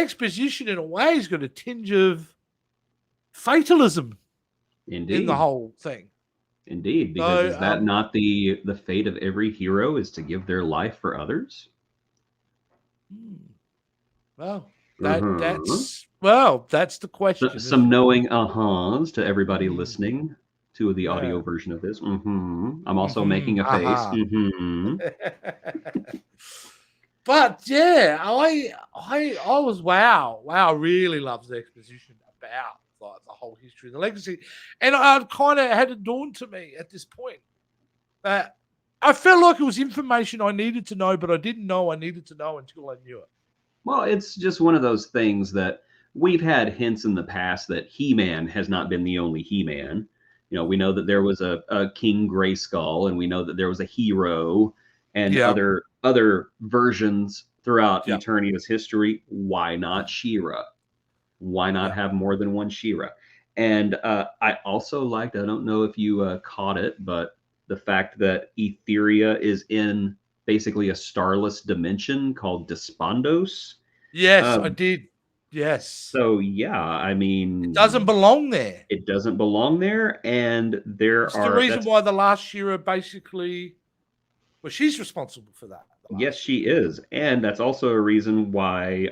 exposition in a way has got a tinge of fatalism. Indeed. In the whole thing. Indeed. Because is that not the fate of every hero, is to give their life for others? Well, that's the question. Some knowing ahas to everybody listening to the audio version of this. I'm also making a face. But yeah, I was wow, really loves the exposition about the whole history and the legacy. And I kind of had it dawn to me at this point that I felt like it was information I needed to know, but I didn't know I needed to know until I knew it. Well, it's just one of those things that we've had hints in the past that He-Man has not been the only He-Man. We know that there was a King Grayskull, and we know that there was a Hero and other versions throughout Eternia's history. Why not She-Ra? Why not have more than one She-Ra? And I also liked, I don't know if you caught it, but the fact that Etheria is in basically a starless dimension called Despondos. Yes, I did. Yes. So yeah, I mean, it doesn't belong there. It doesn't belong there, and it's the reason why the last She-Ra basically, she's responsible for that. Yes, she is, and that's also a reason why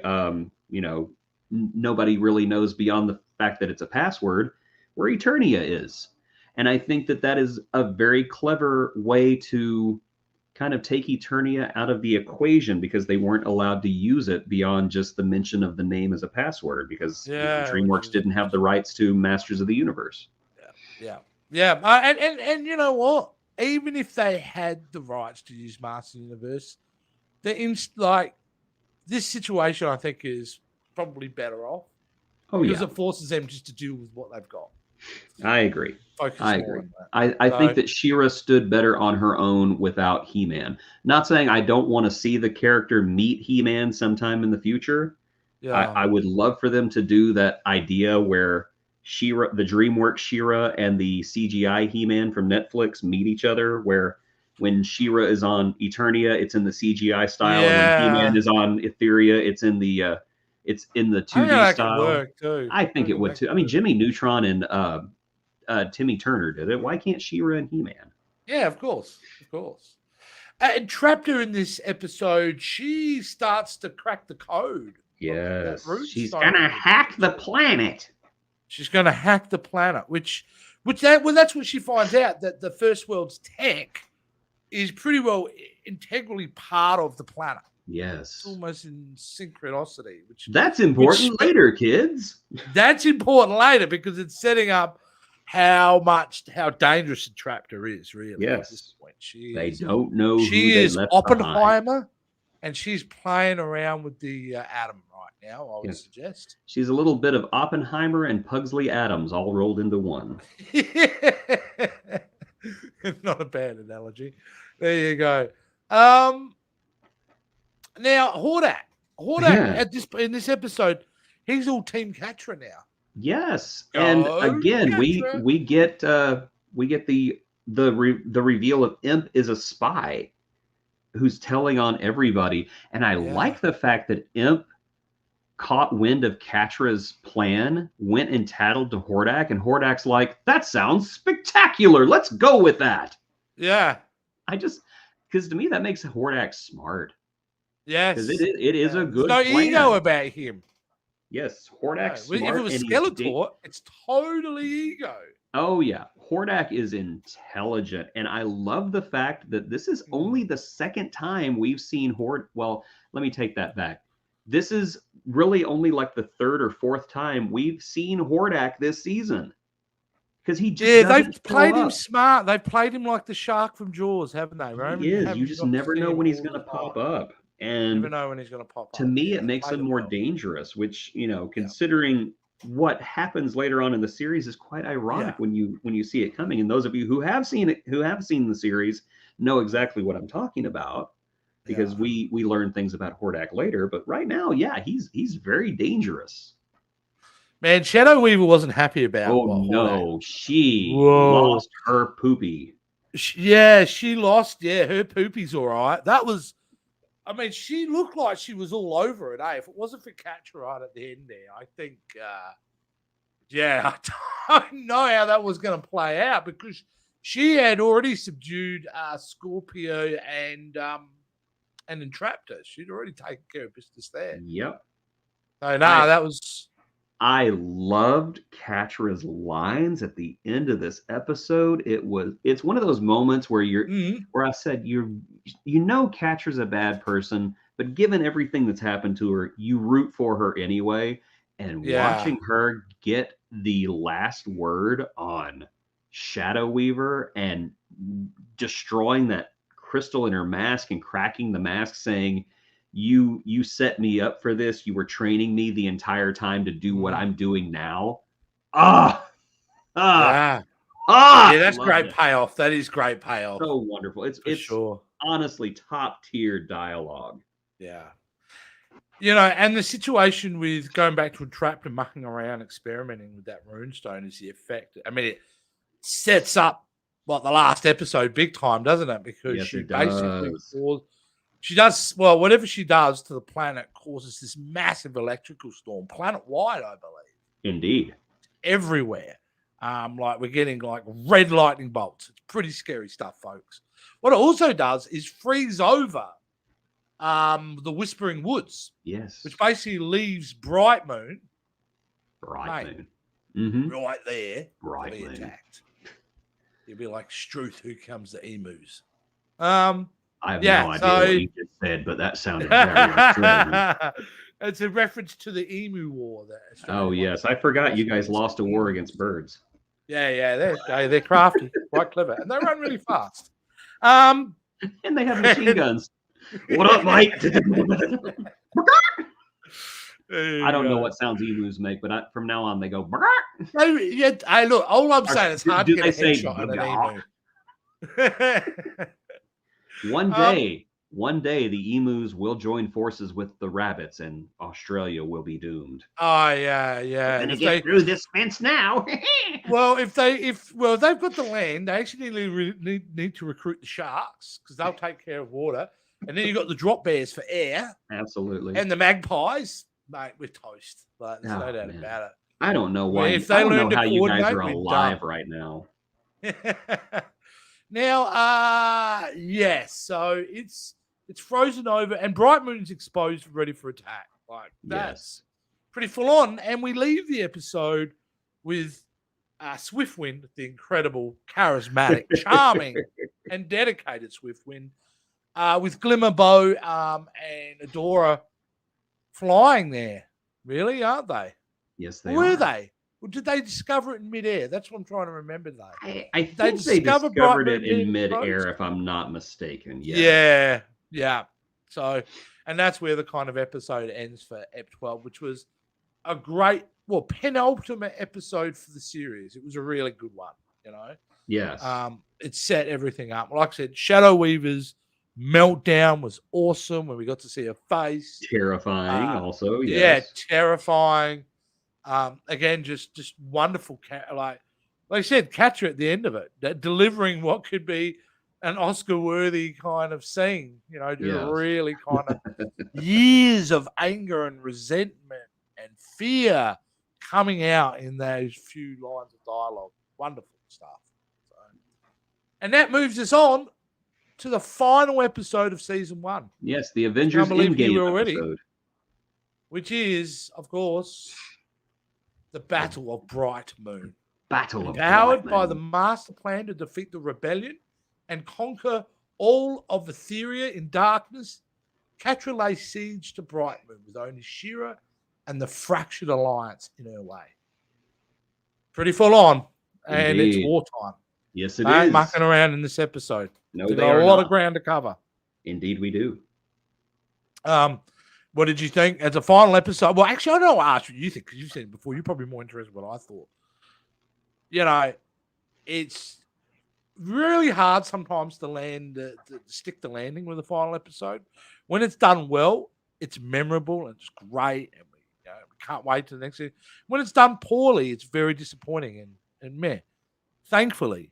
nobody really knows beyond the fact that it's a password where Eternia is. And I think that that is a very clever way to kind of take Eternia out of the equation because they weren't allowed to use it beyond just the mention of the name as a password because DreamWorks didn't have the rights to Masters of the Universe. Yeah. And you know what? Even if they had the rights to use Masters of the Universe, like this situation, I think is probably better off because it forces them just to deal with what they've got. I agree. I agree. I think that She-Ra stood better on her own without He-Man. Not saying I don't want to see the character meet He-Man sometime in the future. Yeah. I would love for them to do that idea where She-Ra, the DreamWorks She-Ra and the CGI He-Man from Netflix meet each other, where when She-Ra is on Eternia, it's in the CGI style, and when He-Man is on Etheria, it's in the 2D style. Work too. I think it would too. I mean, Jimmy Neutron and Timmy Turner did it. Why can't She-Ra and He-Man? Yeah, of course. And Traptor in this episode, she starts to crack the code. Yes, she's gonna hack the planet. She's gonna hack the planet, that's what she finds out, that the First World's tech is pretty well integrally part of the planet. Yes. It's almost in synchronicity. That's important later, kids. That's important later because it's setting up how dangerous the Traptor is, really. Yes. At this point. They don't know she who they is left Oppenheimer, behind. And she's playing around with the atom right now, I would suggest. She's a little bit of Oppenheimer and Pugsley Adams all rolled into one. Not a bad analogy. There you go. Now, Hordak in this episode, he's all Team Catra now. Yes, and again, Catra. we get the reveal of Imp is a spy who's telling on everybody, and I like the fact that Imp caught wind of Catra's plan, went and tattled to Hordak, and Hordak's like, "That sounds spectacular. Let's go with that." Yeah, because to me that makes Hordak smart. Yes, because it is a good. There's no plan. ego about him. Yes, Hordak's smart. If it was Skeletor, it's totally ego. Oh yeah, Hordak is intelligent, and I love the fact that this is only the second time we've seen Well, let me take that back. This is really only like the third or fourth time we've seen Hordak this season. Because he just they've played him smart. They've played him like the shark from Jaws, haven't they? He is. You just never know when he's going to pop up. And never know when he's going to pop up. To me, it makes him more dangerous, which, considering what happens later on in the series is quite ironic when you see it coming. And those of you who have seen the series know exactly what I'm talking about because we learn things about Hordak later. But right now, he's very dangerous. Man, Shadow Weaver wasn't happy about. Oh no, she lost her poopy. She lost. Yeah, her poopy's all right. That was. I mean, she looked like she was all over it. If it wasn't for Catra right at the end there, I think. I don't know how that was going to play out because she had already subdued Scorpio and entrapped her. She'd already taken care of business there. Yep. So that was. I loved Catra's lines at the end of this episode. It's one of those moments where where I said Catra's a bad person, but given everything that's happened to her, you root for her anyway. And watching her get the last word on Shadow Weaver and destroying that crystal in her mask and cracking the mask saying, You set me up for this. You were training me the entire time to do what I'm doing now. That's great payoff. That is great payoff. So wonderful. It's sure. Honestly top tier dialogue. Yeah. And the situation with going back to a trap and mucking around, experimenting with that runestone is the effect. I mean, it sets up the last episode big time, doesn't it? Because she basically whatever she does to the planet causes this massive electrical storm, planet-wide, I believe. Indeed. Everywhere. We're getting red lightning bolts. It's pretty scary stuff, folks. What it also does is freeze over the Whispering Woods. Yes. Which basically leaves Bright Moon. Mm-hmm. Right there. Bright to be Moon. attacked. He'll be like, Struth, who comes the emus? I have no idea what you just said, but that sounded very Australian. It's a reference to the Emu War. Oh, yes. I forgot you guys lost a war against birds. Yeah. They're crafty, quite clever, and they run really fast. And they have machine guns. What up, mate? I don't know what sounds emus make, but from now on they go. Hey, look, all I'm saying is hard to get a headshot at an emu. One day, the emus will join forces with the rabbits, and Australia will be doomed. Oh yeah. We're gonna get through this fence now. Well, if they've got the land, they actually need to recruit the sharks because they'll take care of water, and then you got the drop bears for air. Absolutely. And the magpies, mate, we're toast. Like, there's no doubt about it. I don't know why. If they I don't know learn to how you guys are coordinate, alive right now. Now, yes. So it's frozen over, and Bright Moon's exposed, ready for attack. Like, that's pretty full on. And we leave the episode with Swiftwind, the incredible, charismatic, charming, and dedicated Swiftwind, with Glimmerbow and Adora flying there. Really, aren't they? Yes, they Were are. they? Or did they discover it in midair? That's what I'm trying to remember, though. I think they discovered it in midair, if I'm not mistaken. Yeah. So, and that's where the kind of episode ends for Ep 12, which was a great, penultimate episode for the series. It was a really good one, Yes. It set everything up. Like I said, Shadow Weaver's meltdown was awesome when we got to see her face. Terrifying, also. Yes. Yeah, terrifying. Again, just wonderful. Like I said, Catra at the end of it, delivering what could be an Oscar-worthy kind of scene. Really kind of years of anger and resentment and fear coming out in those few lines of dialogue. Wonderful stuff. And that moves us on to the final episode of season 1. Yes, the Avengers Endgame episode. Which is, of course, the Battle of Bright Moon. Powered by the master plan to defeat the rebellion and conquer all of Etheria in darkness, Catra lays siege to Bright Moon with only She-Ra and the Fractured Alliance in her way. Pretty full on. And Indeed. It's wartime. Yes, it they ain't is. mucking around in this episode. No, We've they got are a lot not. of ground to cover. Indeed, we do. What did you think as a final episode? Well, actually, I don't know what ask what you think because you've seen it before. You're probably more interested in what I thought. It's really hard sometimes to stick the landing with a final episode. When it's done well, it's memorable and it's great, and we can't wait to the next season. When it's done poorly, it's very disappointing and meh. Thankfully,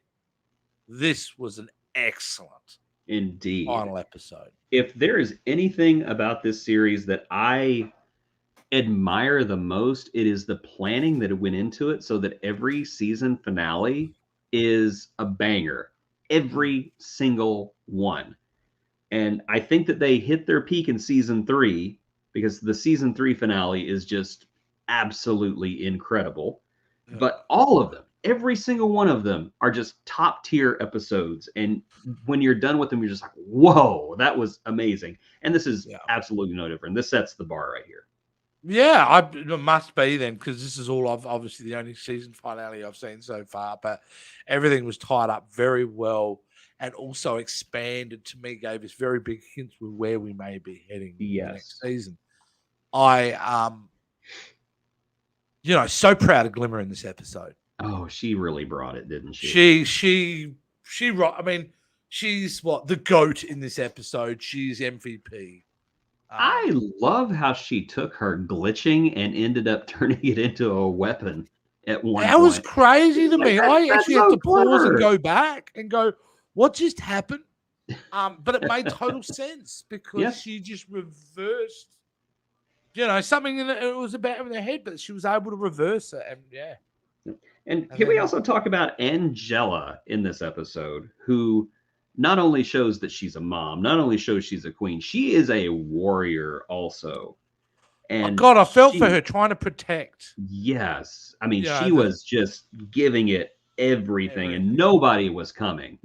this was an excellent Indeed final episode. If there is anything about this series that I admire the most, it is the planning that went into it so that every season finale is a banger. Every single one. And I think that they hit their peak in season 3 because the season 3 finale is just absolutely incredible. Yeah. But all of them, every single one of them are just top tier episodes. And when you're done with them, you're just like, whoa, that was amazing. And this is absolutely no different. This sets the bar right here. Yeah, it must be then, because this is all obviously the only season finale I've seen so far. But everything was tied up very well and also expanded to me, gave us very big hints with where we may be heading next season. I, so proud of Glimmer in this episode. Oh, she really brought it, didn't she? She. I mean, she's the GOAT in this episode. She's MVP. I love how she took her glitching and ended up turning it into a weapon at one point. That was crazy to me. I actually have to pause and go back and go, what just happened? But it made total sense because she just reversed, something it was about in her head, but she was able to reverse it. And can we also talk about Angela in this episode, who not only shows that she's a mom, not only shows she's a queen, she is a warrior also. And God, I felt for her trying to protect. Yes. I mean, she was just giving it everything, and nobody was coming.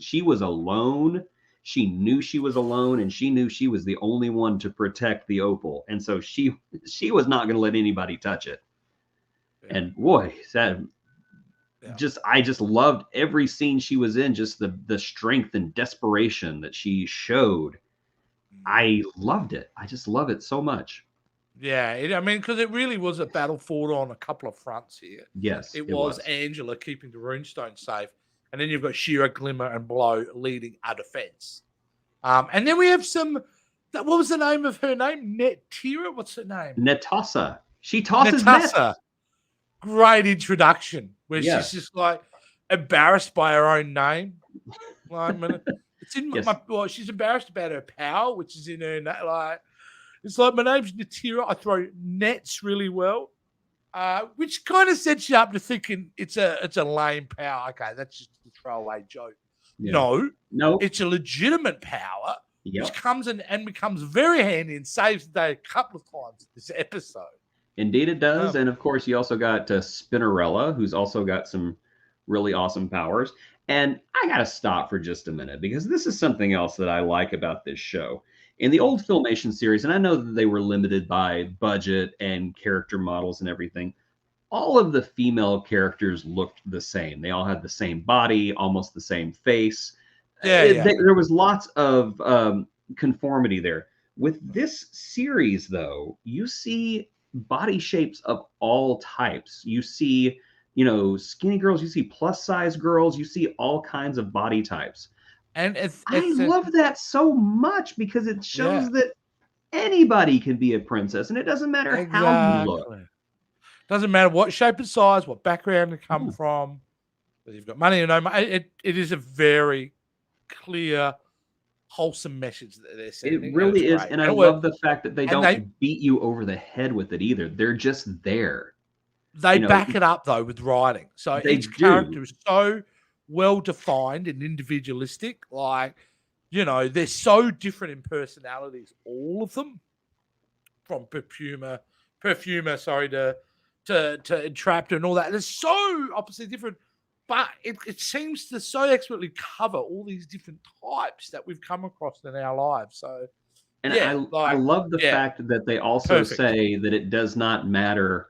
She was alone. She knew she was alone, and she knew she was the only one to protect the opal. And so she was not going to let anybody touch it. Yeah. And boy, I just loved every scene she was in, just the strength and desperation that she showed. I loved it. I just love it so much. Yeah, because it really was a battle fought on a couple of fronts here. Yes, it was Angela keeping the runestone safe, and then you've got She-Ra, Glimmer, and Blow leading a defense. And then we have what was the name of her name? Netira? What's her name? Natasha. She tosses nets. Great introduction where she's just like embarrassed by her own name. Like, it's in she's embarrassed about her power, which is in her like. It's like, my name's Natira. I throw nets really well, which kind of sets you up to thinking it's a lame power. Okay, that's just a throwaway joke. Yeah. No, it's a legitimate power, which comes in and becomes very handy and saves the day a couple of times in this episode. Indeed, it does. And of course, you also got Spinnerella, who's also got some really awesome powers. And I got to stop for just a minute because this is something else that I like about this show. In the old Filmation series, and I know that they were limited by budget and character models and everything, all of the female characters looked the same. They all had the same body, almost the same face. There was lots of conformity there. With this series, though, you see body shapes of all types. You see, skinny girls, you see plus size girls, you see all kinds of body types. And I love that so much because it shows that anybody can be a princess, and it doesn't matter how you look. Doesn't matter what shape and size, what background you come from, whether you've got money or no money. It is a very clear, wholesome message that they're sending. It really is, and I love the fact that they don't beat you over the head with it either. They're just there. They back it up though with writing, so each character is so well-defined and individualistic. Like, they're so different in personalities, all of them, from perfumer, to Entraptor and all that. They're so opposite different, but it seems to so expertly cover all these different types that we've come across in our lives. So, and I love the fact that they also say that it does not matter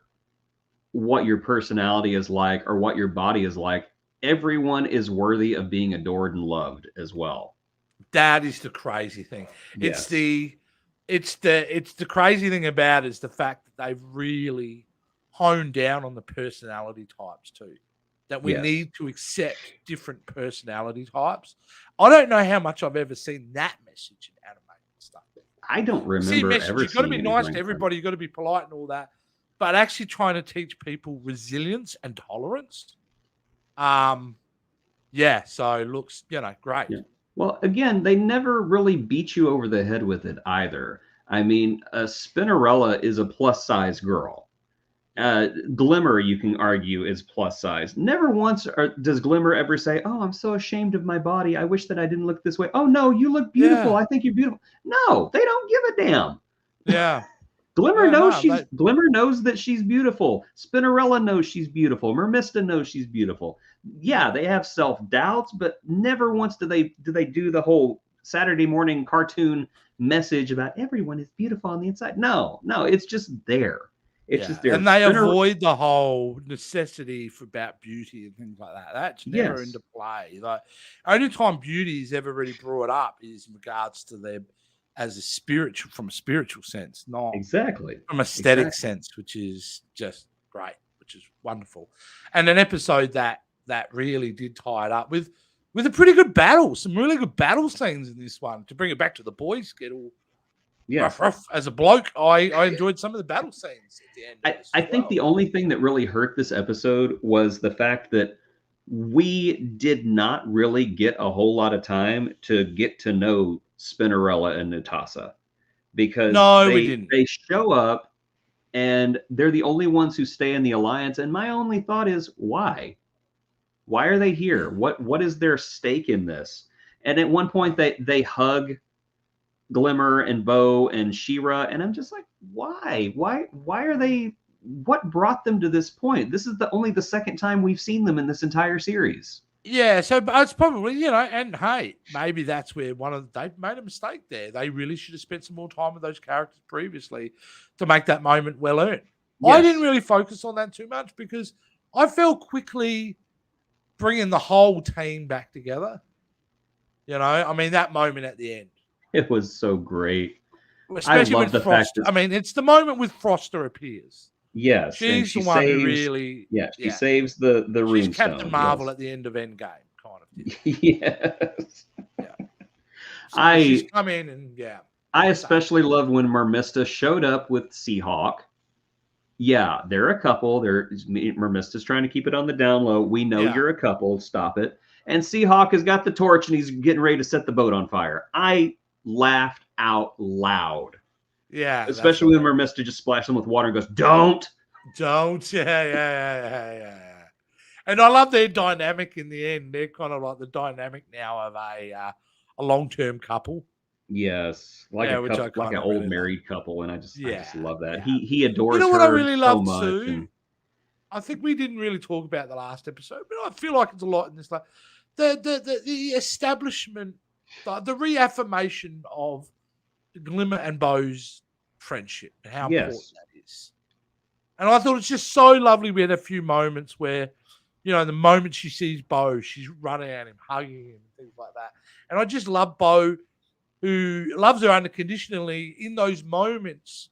what your personality is like or what your body is like. Everyone is worthy of being adored and loved as well. That is the crazy thing. Yes. It's the crazy thing about it is the fact that they've really honed down on the personality types too. That we need to accept different personality types. I don't know how much I've ever seen that message in animated stuff. I don't remember ever. You've got to be nice to everybody. You've got to be polite and all that. But actually trying to teach people resilience and tolerance. So it looks, great. Yeah. Well, again, they never really beat you over the head with it either. I mean, Spinnerella is a plus size girl. Glimmer, you can argue, is plus size. Never once does Glimmer ever say, "Oh, I'm so ashamed of my body. I wish that I didn't look this way." "Oh no, you look beautiful. I think you're beautiful." No, they don't give a damn. Yeah. Glimmer knows that she's beautiful. Spinnerella knows she's beautiful. Mermista knows she's beautiful. Yeah, they have self-doubts, but never once do they do the whole Saturday morning cartoon message about everyone is beautiful on the inside. No, it's just there. It's just there. And they avoid the whole necessity about beauty and things like that. That's never into play. Like, only time beauty is ever really brought up is in regards to them as from a spiritual sense, not exactly from aesthetic sense, which is just great, which is wonderful. And an episode that really did tie it up with a pretty good battle, some really good battle scenes in this one. To bring it back to the boys, get all rough. As a bloke, I enjoyed some of the battle scenes at the end. I think the only thing that really hurt this episode was the fact that we did not really get a whole lot of time to get to know Spinnerella and Natasha, because we didn't. They show up and they're the only ones who stay in the alliance. And my only thought is, why? Why are they here? What is their stake in this? And at one point they hug Glimmer and Bo and She-Ra, and I'm just like, why? Why are they what brought them to this point? This is only the second time we've seen them in this entire series. Yeah, so it's probably, and hey, maybe that's where they've made a mistake there. They really should have spent some more time with those characters previously to make that moment well earned. Yes. I didn't really focus on that too much because I felt quickly bringing the whole team back together. I mean, that moment at the end. It was so great. Especially when Frost. I mean, it's the moment with Froster appears. Yes, she's the one who really. Yeah, she saves the room. She's Captain Marvel at the end of Endgame, kind of. Yes. Yeah. She's come in and I especially loved when Mermista showed up with Seahawk. Yeah, they're a couple. Mermista's trying to keep it on the down low. We know you're a couple. Stop it. And Seahawk has got the torch and he's getting ready to set the boat on fire. I laughed out loud. Yeah. Especially when Mermista just splashed them with water and goes, Don't. Yeah. And I love their dynamic in the end. They're kind of like the dynamic now of a long-term couple. Yes. Like an old married couple. And I just love that. Yeah. He adores her. What I really loved so too? and... I think we didn't really talk about the last episode, but I feel like it's a lot in this. Like the establishment, the reaffirmation of Glimmer and Bo's friendship and how important that is. And I thought it's just so lovely. We had a few moments where, the moment she sees Bo, she's running at him, hugging him, things like that. And I just love Bo, who loves her unconditionally in those moments,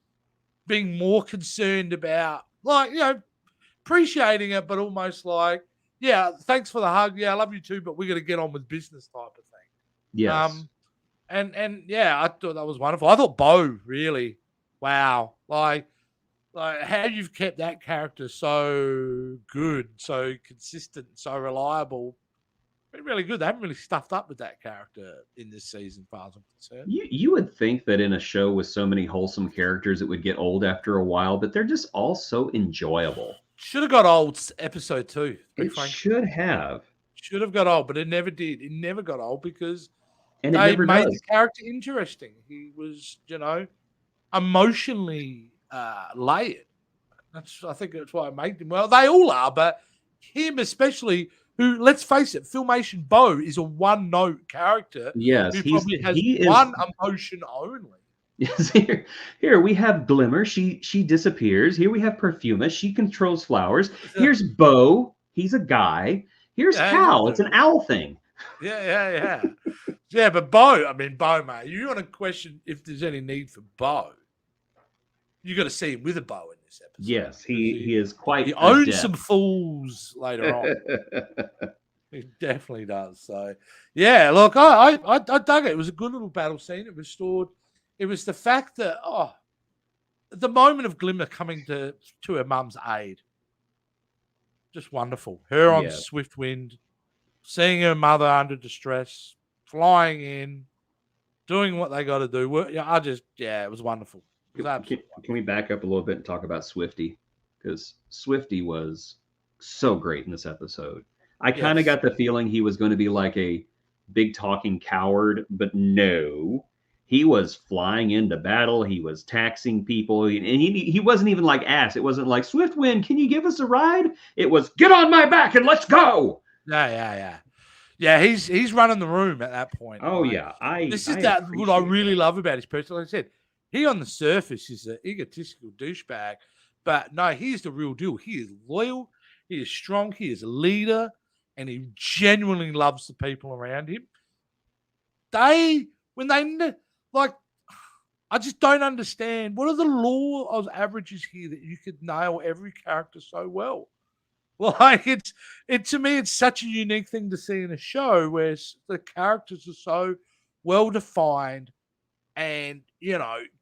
being more concerned about, appreciating it, but almost like, thanks for the hug. Yeah, I love you too, but we're going to get on with business type of thing. Yes. And I thought that was wonderful. I thought Bo really, wow, like how you've kept that character so good, so consistent, so reliable. Been really good. They haven't really stuffed up with that character in this season, as far as I'm concerned. You would think that in a show with so many wholesome characters, it would get old after a while, but they're just all so enjoyable. Should have got old episode 2. Should have. Should have got old, but it never did. It never got old because they made the character interesting. He was, emotionally layered. I think that's why it made him. Well, they all are, but him especially. Who, let's face it, Filmation Bo is a one-note character. Yes, who probably has one emotion only. Yes, here we have Glimmer. She disappears. Here we have Perfuma. She controls flowers. Here's Bo. He's a guy. Here's Cal. It's an owl thing. Yeah. Yeah, but Bo, mate, you want to question if there's any need for Bo. You got to see him with a bow in this episode. Yes, he is quite. He owns some fools later on. He definitely does. So, yeah, look, I dug it. It was a good little battle scene. It restored. It was the fact that the moment of Glimmer coming to her mum's aid, just wonderful. Her on Swift Wind, seeing her mother under distress, flying in, doing what they got to do. It was wonderful. Can we back up a little bit and talk about Swifty? Because Swifty was so great in this episode. I kind of got the feeling he was going to be like a big talking coward, but no. He was flying into battle. He was taxing people. And he wasn't even like ass. It wasn't like, Swiftwind, can you give us a ride? It was, get on my back and let's go. Yeah, he's running the room at that point. Oh, right? Yeah. This is what I really love about his person. Like I said, he on the surface is an egotistical douchebag, but no, he's the real deal. He is loyal, he is strong, he is a leader, and he genuinely loves the people around him. I just don't understand. What are the law of averages here that you could nail every character so well? Like to me, it's such a unique thing to see in a show where the characters are so well defined and,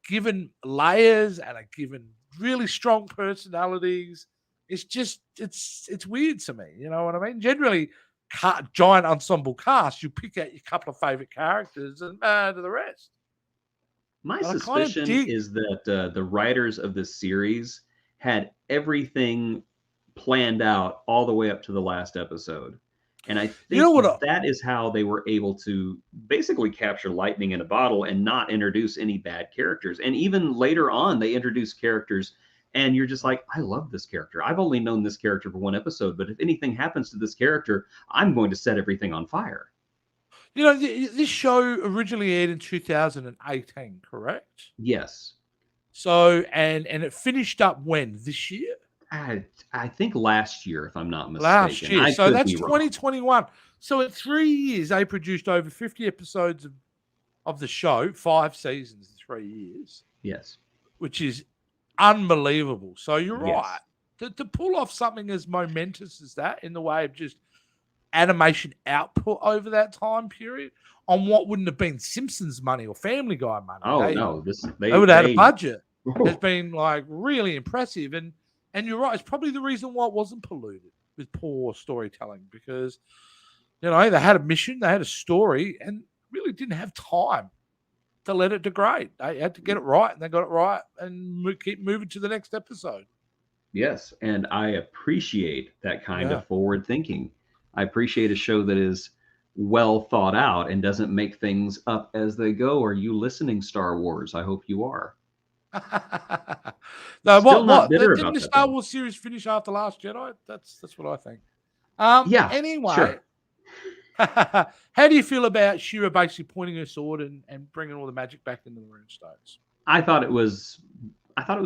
given layers and are given really strong personalities. It's just, it's weird to me. You know what I mean? Generally, giant ensemble cast, you pick out your couple of favorite characters and to the rest. My suspicion is that the writers of this series had everything planned out all the way up to the last episode. And I think that is how they were able to basically capture lightning in a bottle and not introduce any bad characters. And even later on, they introduced characters And you're just like, I love this character. I've only known this character for one episode, but if anything happens to this character, I'm going to set everything on fire. You know, this show originally aired in 2018, correct? Yes. So, and it finished up when? This year? I think last year, if I'm not mistaken. Last year. I So could that's be wrong. 2021. So in 3 years, they produced over 50 episodes of the show, 5 seasons in 3 years, Yes. which is unbelievable. So you're Yes. right. To pull off something as momentous as that in the way of just animation output over that time period on what wouldn't have been Simpsons money or Family Guy money. Oh, they, no. They would have had a budget. Ooh. Has been like really impressive. And you're right, it's probably the reason why it wasn't polluted with poor storytelling, because you know they had a mission, they had a story, and really didn't have time to let it degrade. They had to get it right, and they got it right, and keep moving to the next episode. Yes, and I appreciate that kind Yeah. of forward thinking. I appreciate a show that is well thought out and doesn't make things up as they go. Are you listening, Star Wars? I hope you are. No, Still not bitter didn't about the that, Star though. Wars series finish after Last Jedi? That's what I think. Yeah, Anyway, sure. how do you feel about Shira basically pointing her sword and bringing all the magic back into the runestones? I thought it was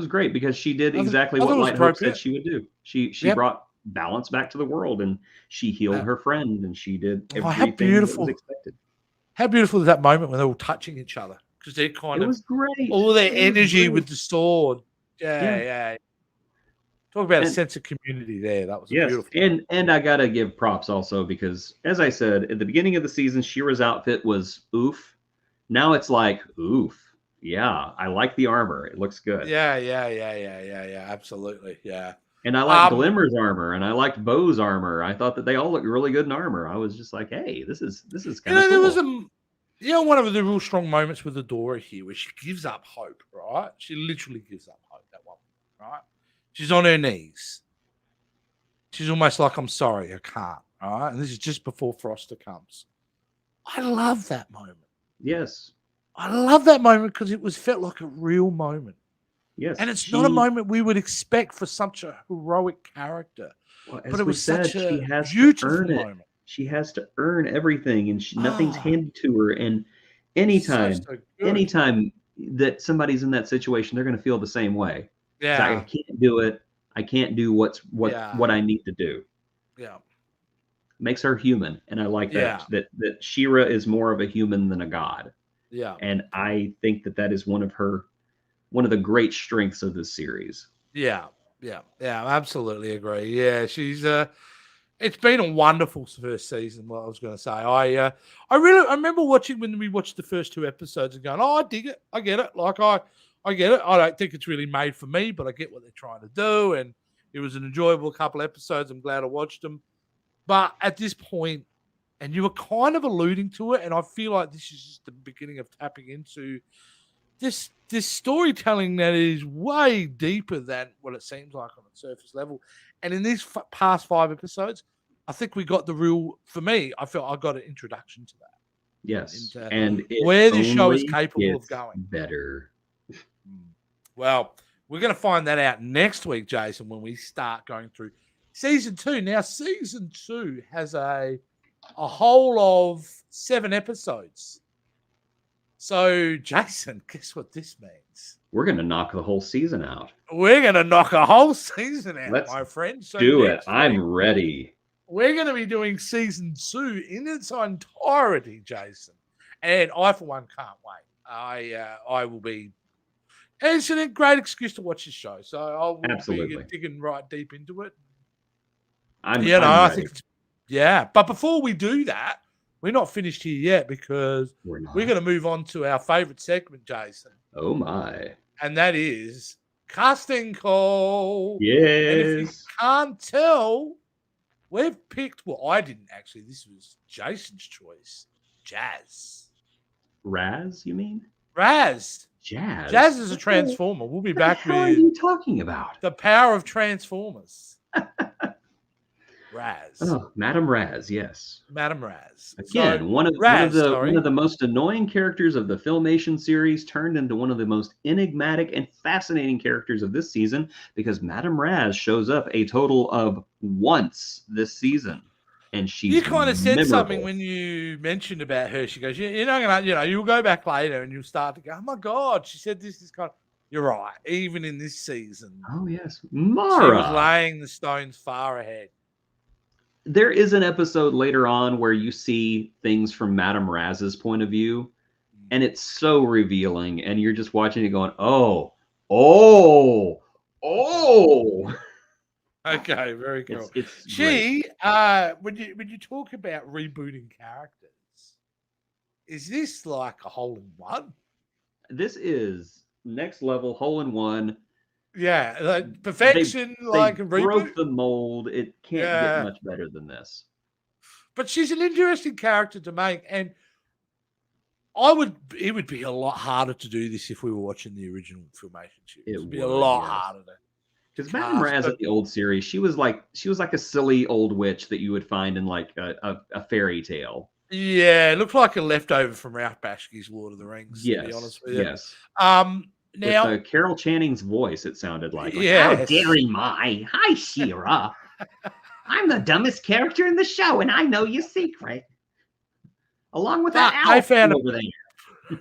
great because she did exactly I what thought it was Light Hope appropriate. said she would do. She Yep. brought balance back to the world, and she healed Yeah. her friend, and she did Oh, how everything that beautiful. was expected. How beautiful is that moment when they're all touching each other? Because they're kind It of was great. all their It was energy great. with the sword. Yeah, Yeah. yeah. Talk about a And- sense of community there. That was Yes, beautiful. and I gotta give props also because, as I said at the beginning of the season, Shira's outfit was oof. Now it's like oof. Yeah, I like the armor. It looks good. Yeah. Absolutely. Yeah. And I like Glimmer's armor, and I liked Bo's armor. I thought that they all looked really good in armor. I was just like, hey, this is kind of cool. There was one of the real strong moments with Adora here where she gives up hope, right? She literally gives up hope, that one, right? She's on her knees. She's almost like, I'm sorry, I can't, all right? And this is just before Froster comes. I love that moment. Yes. I love that moment because it felt like a real moment. Yes. And it's not a moment we would expect for such a heroic character. Well, But it was such she a has to beautiful earn it. moment. She has to earn everything, and nothing's Ah. handed to her. And anytime, So good. anytime that somebody's in that situation, they're going to feel the same way. It's like, Yeah. I can't do it. I can't do what Yeah. I need to do. Yeah. Makes her human, and I like that. Yeah. That She-Ra is more of a human than a god, Yeah. and I think that is one of the great strengths of this series. Yeah, I absolutely agree. Yeah, she's it's been a wonderful first season. What I was going to say, I remember watching when we watched the first 2 episodes and going, oh, I dig it, I get it. Like I get it. I don't think it's really made for me, but I get what they're trying to do, and it was an enjoyable couple episodes. I'm glad I watched them. But at this point, and you were kind of alluding to it, and I feel like this is just the beginning of tapping into this storytelling that is way deeper than what it seems like on a surface level. And in these past 5 episodes, I think we got for me, I felt I got an introduction to that. Yes, into and where this show is only capable of gets going. better. Well, we're going to find that out next week, Jason, when we start going through season 2. Now, season 2 has a whole of 7 episodes. So, Jason, guess what this means? We're going to knock the whole season out. We're going to knock a whole season out, Let's my friend. So do it. next week, I'm ready. we're going to be doing season 2 in its entirety, Jason. And I, for one, can't wait. I will be. It's a great excuse to watch this show. So I will Absolutely. be digging right deep into it. I'm I ready. think yeah. But before we do that, we're not finished here yet because We're not. we're going to move on to our favorite segment, Jason. Oh my. And that is casting call. And if you Yes. can't tell, we've picked, well, I didn't actually. This was Jason's choice. Jazz. Raz, you mean? Raz. Jazz. Jazz is a transformer. We'll be What the back hell are with you talking about? the power of Transformers. Raz. Oh, Madame Raz, yes. Madame Raz. Again, So, one of Raz, the sorry. one of the most annoying characters of the Filmation series turned into one of the most enigmatic and fascinating characters of this season because Madame Raz shows up a total of once this season, and she's You kind of said something memorable. when you mentioned about her. She goes, "You're not gonna, you'll go back later and you'll start to go, oh my god." She said, "This is kind of." You're right. Even in this season, Oh yes, she was Mara. laying the stones far ahead. There is an episode later on where you see things from Madame Raz's point of view, and it's so revealing, and you're just watching it going, "Oh, oh, oh." Okay, very cool. It's great. She, when you talk about rebooting characters, is this like a hole in one? This is next level hole in one. Yeah, like They perfection, like a reboot. broke the mold. It can't get Yeah, much better than this. but she's an interesting character to make, and it would be a lot harder to do this if we were watching the original Filmation series. It It'd be a would, lot yes. harder to Because Madame Raz in the old series, she was like a silly old witch that you would find in like a fairy tale. Yeah, it looked like a leftover from Ralph Bashki's Lord of the Rings, to be honest with you. Yes. Now, with Carol Channing's voice, it sounded like, yes. how daring my. Hi, Shira. I'm the dumbest character in the show, and I know your secret. Along with that owl over there.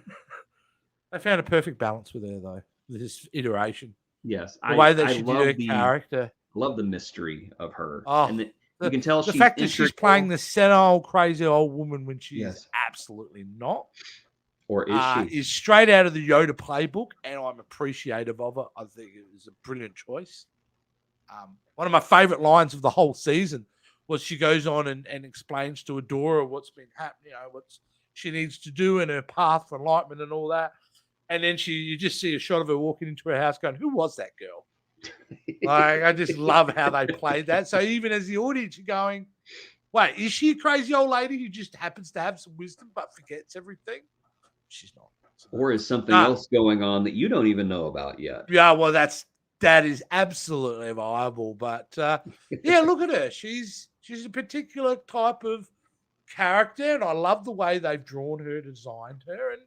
I found a perfect balance with her, though, this iteration. Yes. The way that she did her character. I love the mystery of her. Oh, and you can tell the fact that she's playing the senile, crazy old woman when she is absolutely not. Or is she? Is straight out of the Yoda playbook, and I'm appreciative of it. I think it was a brilliant choice. One of my favorite lines of the whole season was she goes on and explains to Adora what's been happening, what she needs to do in her path for enlightenment and all that. And then you just see a shot of her walking into her house going, who was that girl? Like, I just love how they played that. So even as the audience, you're going, wait, is she a crazy old lady who just happens to have some wisdom but forgets everything? She's not. Or is something else going on that you don't even know about yet? Yeah, well, that is absolutely viable. But yeah, look at her. She's a particular type of character, and I love the way they've drawn her, designed her. And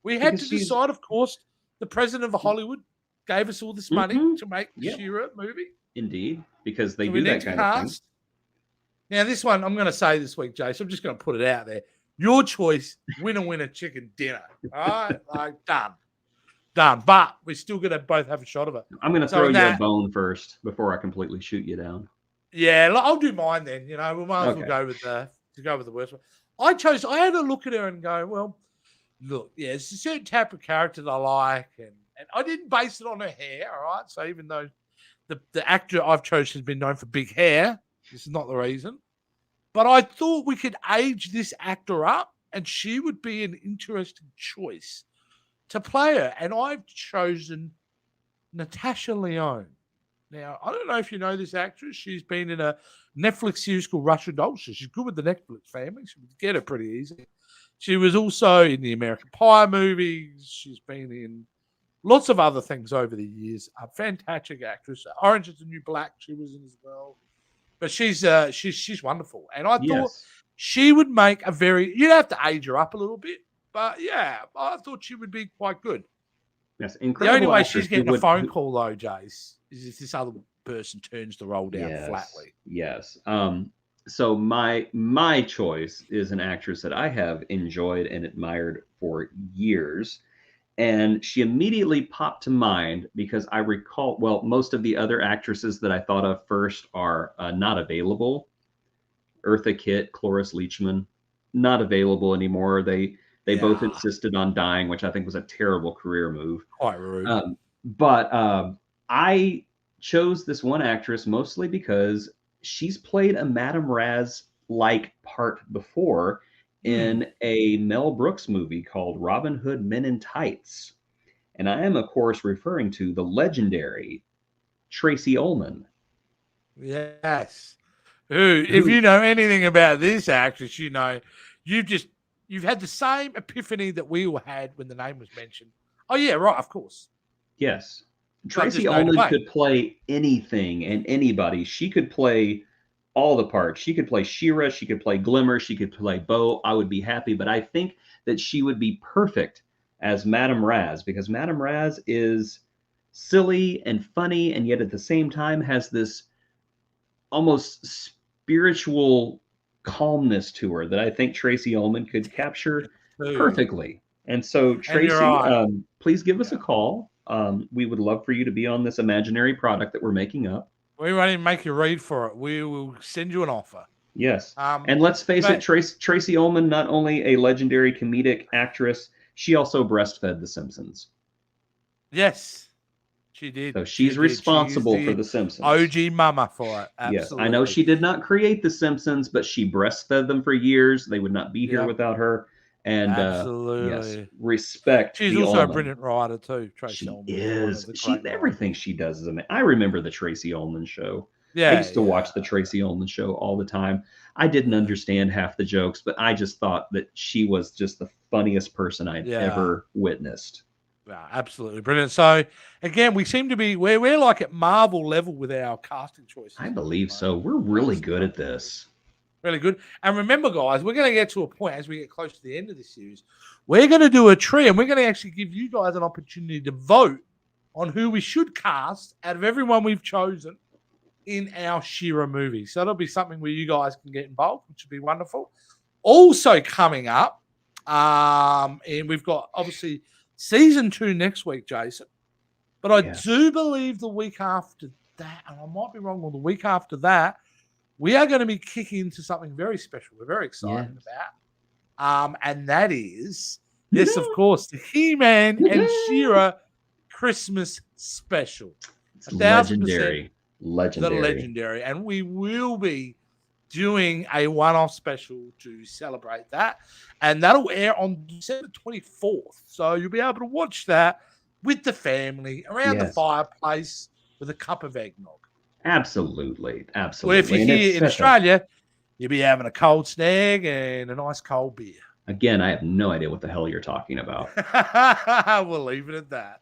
we had to decide, of course, the president of Hollywood gave us all this money to make the She-Ra movie. Indeed, because they do that kind of thing. Now, this one, I'm going to say this week, Jason, I'm just going to put it out there. Your choice, winner, chicken dinner. All right? Like, done. But we're still going to both have a shot of it. I'm going to throw you a bone first before I completely shoot you down. Yeah, I'll do mine then. We might as well go with the worst one. I had a look at her and go, well, look, it's a certain type of character that I like, and I didn't base it on her hair, all right? So even though the actor I've chosen has been known for big hair, this is not the reason. But I thought we could age this actor up, and she would be an interesting choice to play her. And I've chosen Natasha Lyonne. Now, I don't know if you know this actress. She's been in a Netflix series called Russian Doll. She's good with the Netflix family. She would get her pretty easy. She was also in the American Pie movies. She's been in lots of other things over the years. A fantastic actress. Orange is the New Black she was in as well. But she's wonderful. And I thought she would make you'd have to age her up a little bit. But yeah, I thought she would be quite good. Yes, incredible. The only way she's getting a phone call, though, Jace, is if this other person turns the role down flatly. Yes. So my choice is an actress that I have enjoyed and admired for years. And she immediately popped to mind because I recall, most of the other actresses that I thought of first are not available. Eartha Kitt, Cloris Leachman, not available anymore. They both insisted on dying, which I think was a terrible career move. Quite rude. But I chose this one actress mostly because she's played a Madame Raz-like part before in a Mel Brooks movie called Robin Hood Men in Tights. And I am, of course, referring to the legendary Tracy Ullman. Yes. Who, if you know anything about this actress, you've had the same epiphany that we all had when the name was mentioned. Oh, yeah, right, of course. Yes. Tracy Ullman could play anything and anybody. She could play all the parts. She could play She-Ra, she could play Glimmer, she could play Bo. I would be happy, but I think that she would be perfect as Madame Raz because Madame Raz is silly and funny, and yet at the same time has this almost spiritual calmness to her that I think Tracy Ullman could capture perfectly. And so, And you're Tracy, right. please give us a call. We would love for you to be on this imaginary product that we're making up. We won't even make you read for it. We will send you an offer. Yes. And let's face it, Tracy Ullman, not only a legendary comedic actress, she also breastfed The Simpsons. Yes, she did. So she's responsible for The Simpsons. OG mama for it. Absolutely. Yes, I know she did not create The Simpsons, but she breastfed them for years. They would not be here without her. And absolutely, yes, respect. She's also a brilliant writer too. Tracy Ullman is. Everything she does is amazing. I remember the Tracy Ullman show. Yeah, I used to watch the Tracy Ullman show all the time. I didn't understand half the jokes, but I just thought that she was just the funniest person I'd ever witnessed. Yeah, absolutely brilliant. So again, we seem to be we're like at Marvel level with our casting choices. I believe so. We're really good at this. Really good. And remember, guys, we're going to get to a point as we get close to the end of the series. We're going to do a tree, and we're going to actually give you guys an opportunity to vote on who we should cast out of everyone we've chosen in our She-Ra movie. So that'll be something where you guys can get involved, which would be wonderful. Also coming up, and we've got obviously season 2 next week, Jason. But I do believe the week after that, and I might be wrong, or the week after that, we are going to be kicking into something very special. We're very excited about. And that is, yes, of course, the He-Man and She-Ra Christmas special. It's legendary. The legendary. And we will be doing a one-off special to celebrate that. And that'll air on December 24th. So you'll be able to watch that with the family around the fireplace with a cup of eggnog. Absolutely. Well, if you're here in Australia, you'll be having a cold snag and a nice cold beer. Again, I have no idea what the hell you're talking about. We'll leave it at that.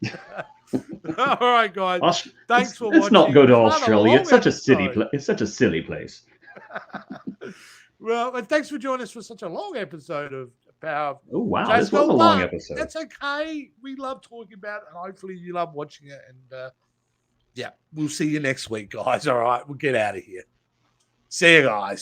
All right, guys. Thanks for watching. Let's not go to Australia. It's such a it's such a silly place. Well, and thanks for joining us for such a long episode of Power. Oh, wow. This was a long episode. That's okay. We love talking about it, and hopefully you love watching it. And we'll see you next week, guys. All right, we'll get out of here. See you guys.